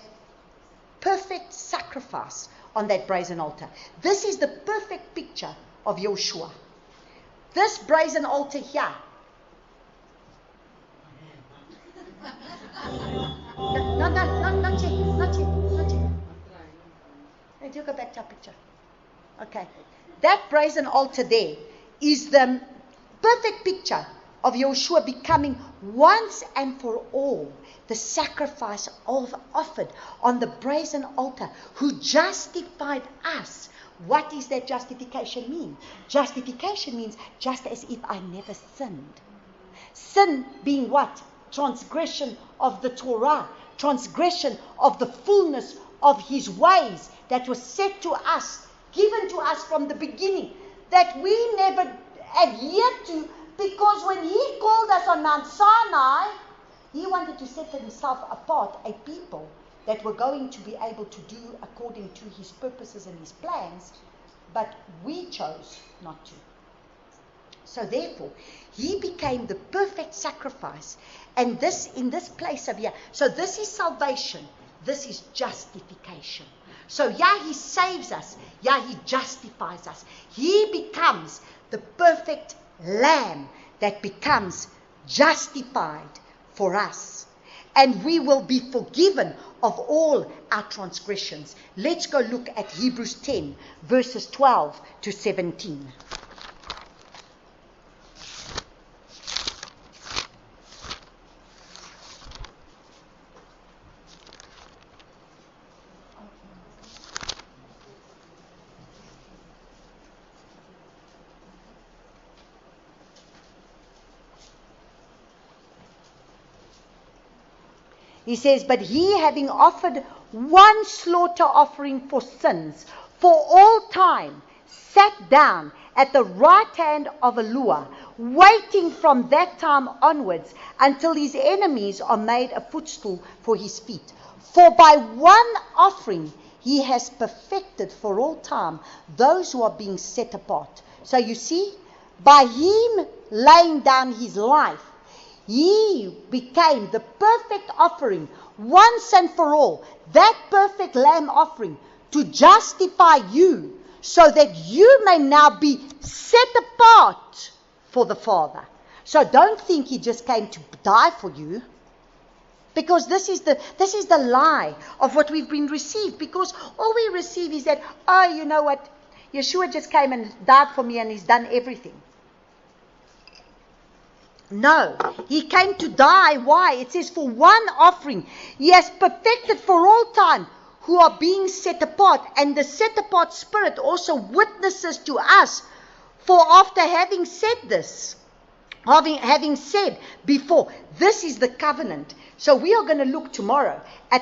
Speaker 1: perfect sacrifice on that brazen altar. This is the perfect picture of Yeshua. This brazen altar here. Not yet. Hey, you go back to our picture. Okay. That brazen altar there is the perfect picture of Yeshua becoming once and for all the sacrifice offered on the brazen altar, who justified us. What does that justification mean? Justification means just as if I never sinned. Sin being what? Transgression of the Torah, transgression of the fullness of his ways that was set to us, given to us from the beginning, that we never adhered to, because when he called us on Mount Sinai, he wanted to set himself apart, a people that were going to be able to do according to his purposes and his plans, but we chose not to. So therefore, he became the perfect sacrifice. And this, in this place of here, so this is salvation, this is justification. So yeah, he saves us, yeah, he justifies us. He becomes the perfect lamb that becomes justified for us. And we will be forgiven of all our transgressions. Let's go look at Hebrews 10, verses 12 to 17. He says, but he, having offered one slaughter offering for sins for all time, sat down at the right hand of Elohim, waiting from that time onwards until his enemies are made a footstool for his feet. For by one offering he has perfected for all time those who are being set apart. So you see, by him laying down his life, he became the perfect offering once and for all. That perfect lamb offering to justify you, so that you may now be set apart for the Father. So don't think he just came to die for you. Because this is the lie of what we've been received. Because all we receive is that, oh, you know what? Yeshua just came and died for me and he's done everything. No, he came to die. Why? It says for one offering. He has perfected for all time who are being set apart. And the set apart spirit also witnesses to us. For after having said this, having said before, this is the covenant. So we are going to look tomorrow at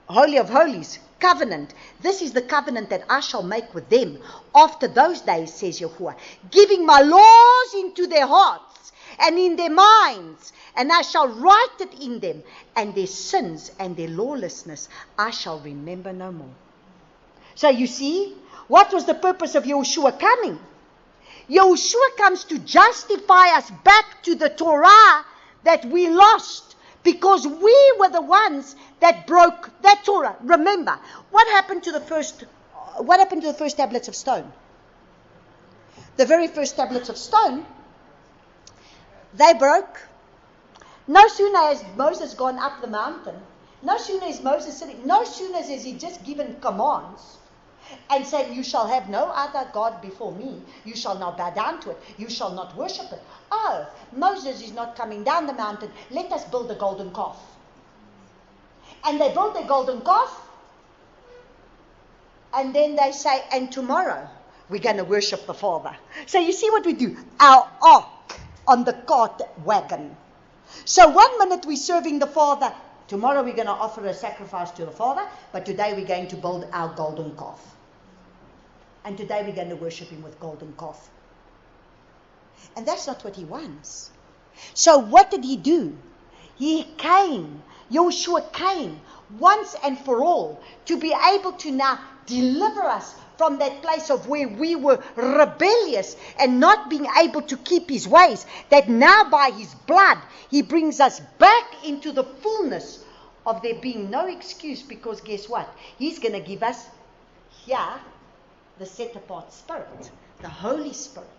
Speaker 1: Holy of Holies, covenant. This is the covenant that I shall make with them after those days, says Yahuwah, giving my laws into their hearts and in their minds, and I shall write it in them, and their sins and their lawlessness I shall remember no more. So you see, what was the purpose of Yahushua coming? Yahushua comes to justify us back to the Torah that we lost, because we were the ones that broke that Torah. Remember, what happened to the first tablets of stone? The very first tablets of stone, they broke. No sooner has Moses gone up the mountain, no sooner is Moses sitting, no sooner has he just given commands and said, you shall have no other God before me, you shall not bow down to it, you shall not worship it. Oh, Moses is not coming down the mountain, let us build a golden calf. And they built a golden calf, and then they say, and tomorrow we're going to worship the Father. So you see what we do? Our ark on the cart wagon. So 1 minute we're serving the Father, tomorrow we're going to offer a sacrifice to the Father, but today we're going to build our golden calf. And today we're going to worship him with golden calf. And that's not what he wants. So what did he do? He came, Yahushua came once and for all to be able to now deliver us from that place of where we were rebellious and not being able to keep his ways, that now by his blood he brings us back into the fullness of there being no excuse, because guess what? He's going to give us here the set apart Spirit, the Holy Spirit.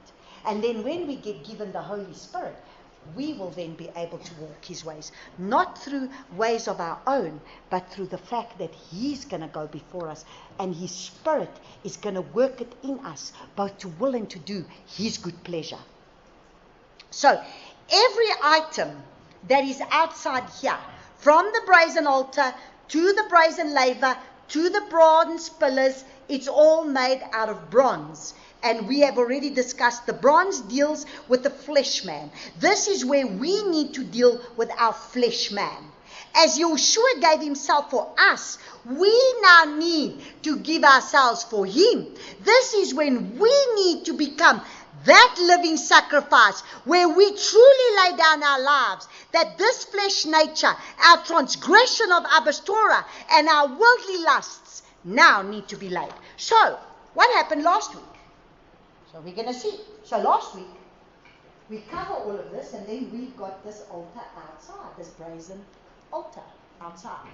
Speaker 1: And then when we get given the Holy Spirit, we will then be able to walk his ways, not through ways of our own, but through the fact that he's going to go before us and his Spirit is going to work it in us, both to will and to do his good pleasure. So every item that is outside here, from the brazen altar to the brazen laver to the bronze pillars, it's all made out of bronze. And we have already discussed the bronze deals with the flesh man. This is where we need to deal with our flesh man. As Yahushua gave himself for us, we now need to give ourselves for him. This is when we need to become that living sacrifice where we truly lay down our lives, that this flesh nature, our transgression of Abba's Torah and our worldly lusts now need to be laid. So, what happened last week? So we're going to see. So last week, we cover all of this, and then we've got this altar outside, this brazen altar outside.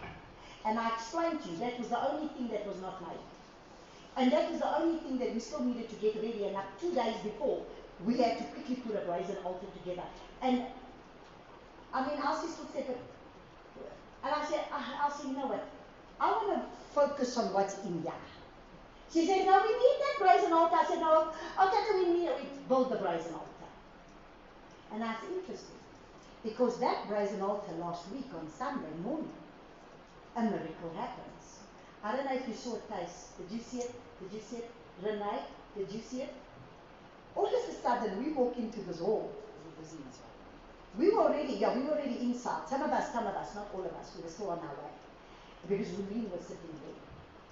Speaker 1: And I explained to you, that was the only thing that was not made. And that was the only thing that we still needed to get ready. And like 2 days before, we had to quickly put a brazen altar together. And, I mean, our sister said, and I said, you know what? I want to focus on what's in here. She said, no, we need that brazen altar. I said, no, okay, so we build the brazen altar. And that's interesting, because that brazen altar last week on Sunday morning, a miracle happens. I don't know if you saw it, Tace. Did you see it? Did you see it? Renee, did you see it? All of a sudden, we walk into this hall. We were already inside. Some of us, not all of us. We were still on our way. Because Ruleen was sitting there.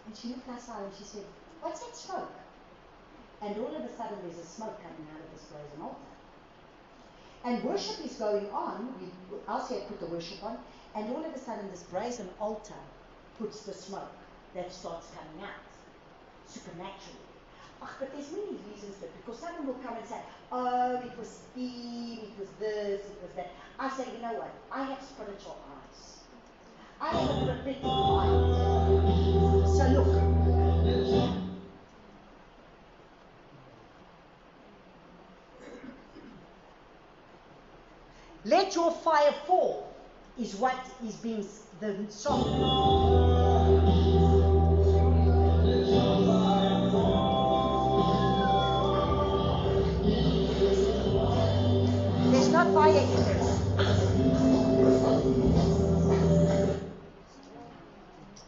Speaker 1: And she looked outside and she said, what's that smoke? And all of a sudden there's a smoke coming out of this brazen altar. And worship is going on. Elsie had put the worship on. And all of a sudden this brazen altar puts the smoke that starts coming out. Supernaturally. But there's many reasons for it. Because someone will come and say, oh, it was speed, it was this, it was that. I say, you know what? I have spiritual eyes. I have a prophetic mind. So look. Let your fire fall is what is being the song. There's not fire in this.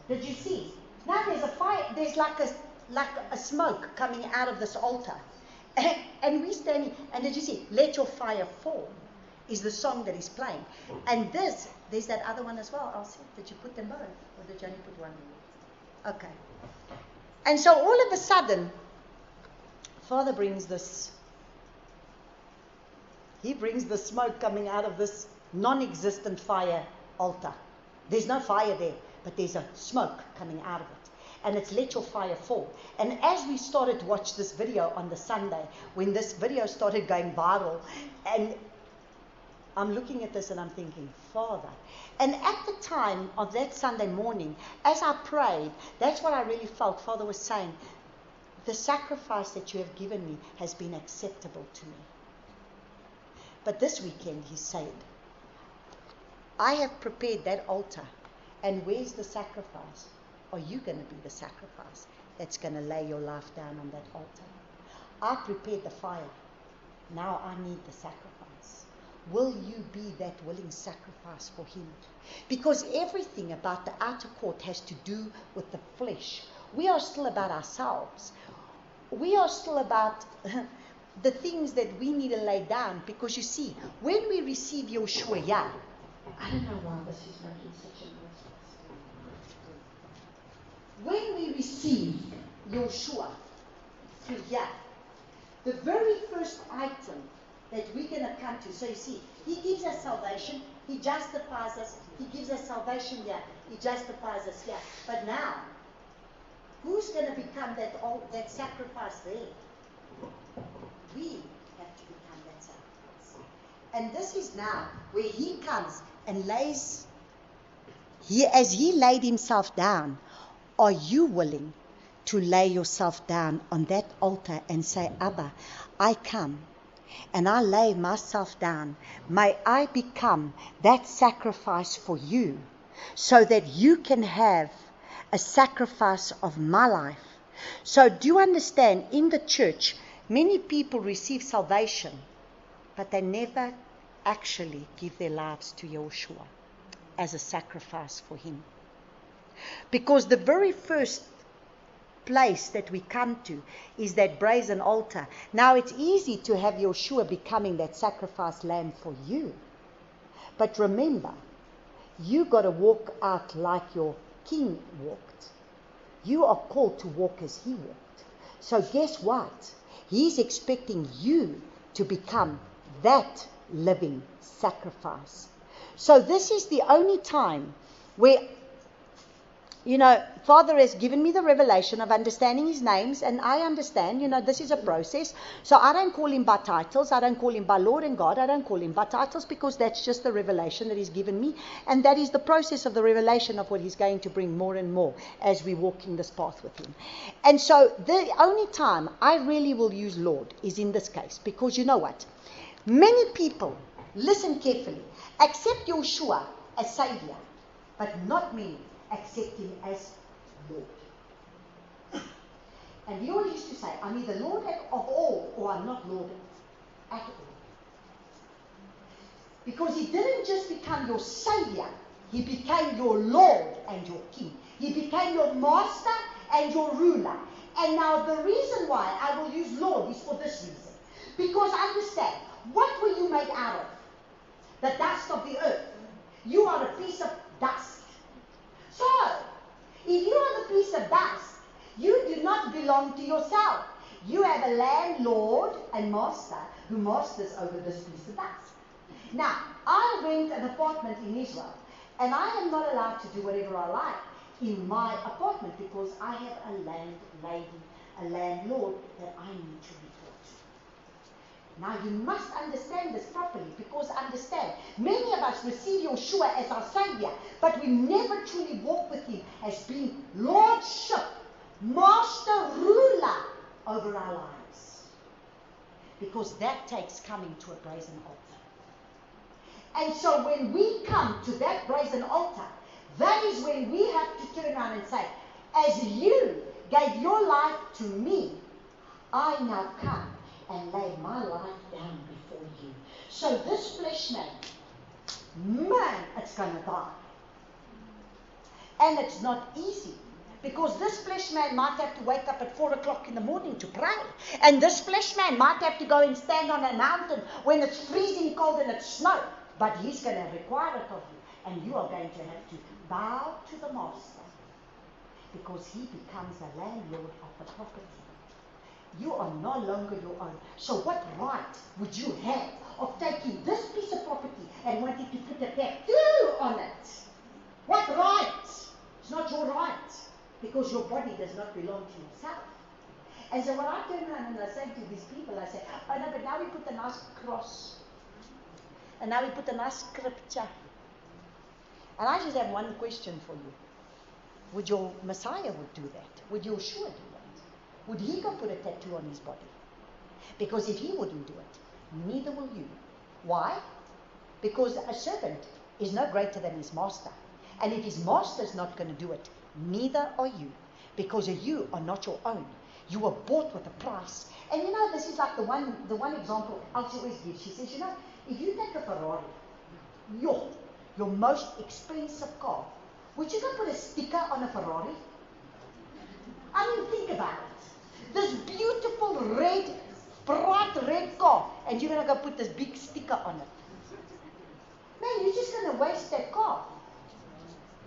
Speaker 1: Did you see? Now there's a fire, there's like a smoke coming out of this altar. And we standing, and did you see? Let your fire fall is the song that is playing. And there's that other one as well. I'll see. Did you put them both? Or did you only put one? Okay. And so all of a sudden, Father brings this. He brings the smoke coming out of this non-existent fire altar. There's no fire there, but there's a smoke coming out of it. And it's let your fire fall. And as we started to watch this video on the Sunday, when this video started going viral, and I'm looking at this and I'm thinking, Father. And at the time of that Sunday morning, as I prayed, that's what I really felt. Father was saying, the sacrifice that you have given me has been acceptable to me. But this weekend, he said, I have prepared that altar. And where's the sacrifice? Are you going to be the sacrifice that's going to lay your life down on that altar? I prepared the fire. Now I need the sacrifice. Will you be that willing sacrifice for him? Because everything about the outer court has to do with the flesh. We are still about ourselves. We are still about the things that we need to lay down. Because you see, when we receive Yeshua,
Speaker 2: I don't know why this is making such a noise.
Speaker 1: When we receive Yeshua through the very first item that we're going to come to, so you see, he gives us salvation, he justifies us, he gives us salvation he justifies us But now, who's going to become that sacrifice there? We have to become that sacrifice. And this is now where he comes and lays, as he laid himself down, are you willing to lay yourself down on that altar and say, Abba, I come and I lay myself down. May I become that sacrifice for you so that you can have a sacrifice of my life. So do you understand, in the church, many people receive salvation, but they never actually give their lives to Yeshua as a sacrifice for him. Because the very first place that we come to is that brazen altar. Now it's easy to have Yeshua becoming that sacrifice lamb for you. But remember, you got to walk out like your king walked. You are called to walk as he walked. So guess what? He's expecting you to become that living sacrifice. So this is the only time where, Father has given me the revelation of understanding his names, and I understand, this is a process. So I don't call him by titles. I don't call him by Lord and God. I don't call him by titles because that's just the revelation that he's given me. And that is the process of the revelation of what he's going to bring more and more as we walk in this path with him. And so the only time I really will use Lord is in this case, because you know what? Many people, listen carefully, accept Yeshua as Savior, but not many accept him as Lord. And he always used to say, I'm either Lord of all or I'm not Lord at all. Because he didn't just become your Savior, he became your Lord and your King. He became your Master and your ruler. And now the reason why I will use Lord is for this reason. Because understand, what were you made out of? The dust of the earth. You are a piece of dust. So, if you are the piece of dust, you do not belong to yourself. You have a landlord and master who masters over this piece of dust. Now, I rent an apartment in Israel, and I am not allowed to do whatever I like in my apartment because I have a landlady, a landlord that I need to report to. Now you must understand this properly, because understand, many of us receive Yeshua as our Savior, but we never truly walk with him as being Lordship, Master, Ruler over our lives. Because that takes coming to a brazen altar. And so when we come to that brazen altar, that is when we have to turn around and say, as you gave your life to me, I now come and lay my life down before you. So this flesh man, it's going to die. And it's not easy. Because this flesh man might have to wake up at 4 o'clock in the morning to pray. And this flesh man might have to go and stand on a mountain when it's freezing cold and it's snow. But he's going to require it of you. And you are going to have to bow to the master. Because he becomes the landlord of the property. You are no longer your own. So what right would you have of taking this piece of property and wanting to put a tattoo on it? What right? It's not your right. Because your body does not belong to yourself. And so when I turn around and I say to these people, I say, oh no, but now we put a nice cross. And now we put a nice scripture. And I just have one question for you. Would your Messiah would do that? Would your Yeshua do that? Would he go put a tattoo on his body? Because if he wouldn't do it, neither will you. Why? Because a servant is no greater than his master. And if his master is not going to do it, neither are you, because you are not your own. You were bought with a price. And you know, this is like the one example Elsie always gives. She says, you know, if you take a Ferrari, your most expensive car, would you go put a sticker on a Ferrari? I mean, think about it. This beautiful red, bright red car, and you're going to go put this big sticker on it. Man, you're just going to waste that car.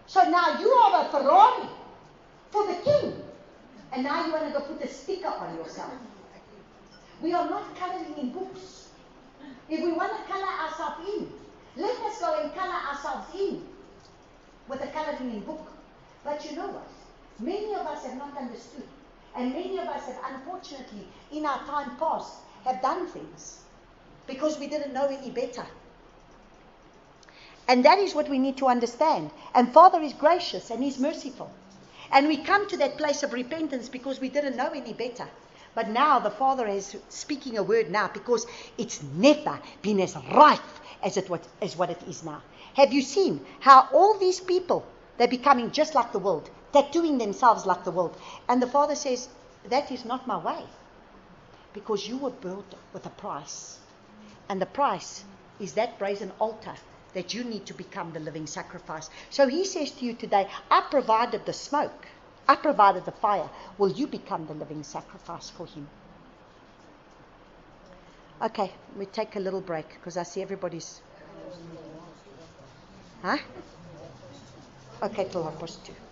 Speaker 1: So now you are a Ferrari for the king. And now you want to go put a sticker on yourself. We are not coloring in books. If we want to color ourselves in, let us go and color ourselves in with a coloring in book. But you know what? Many of us have not understood. And many of us have, unfortunately, in our time past, have done things because we didn't know any better. And that is what we need to understand. And Father is gracious and He's merciful. And we come to that place of repentance because we didn't know any better. But now the Father is speaking a word now because it's never been as rife as what it is now. Have you seen how all these people, they're becoming just like the world, tattooing themselves like the world. And the Father says, that is not my way. Because you were built with a price. And the price is that brazen altar that you need to become the living sacrifice. So He says to you today, I provided the smoke. I provided the fire. Will you become the living sacrifice for Him? Okay, we take a little break because I see everybody's... Huh? Okay, till 2:30.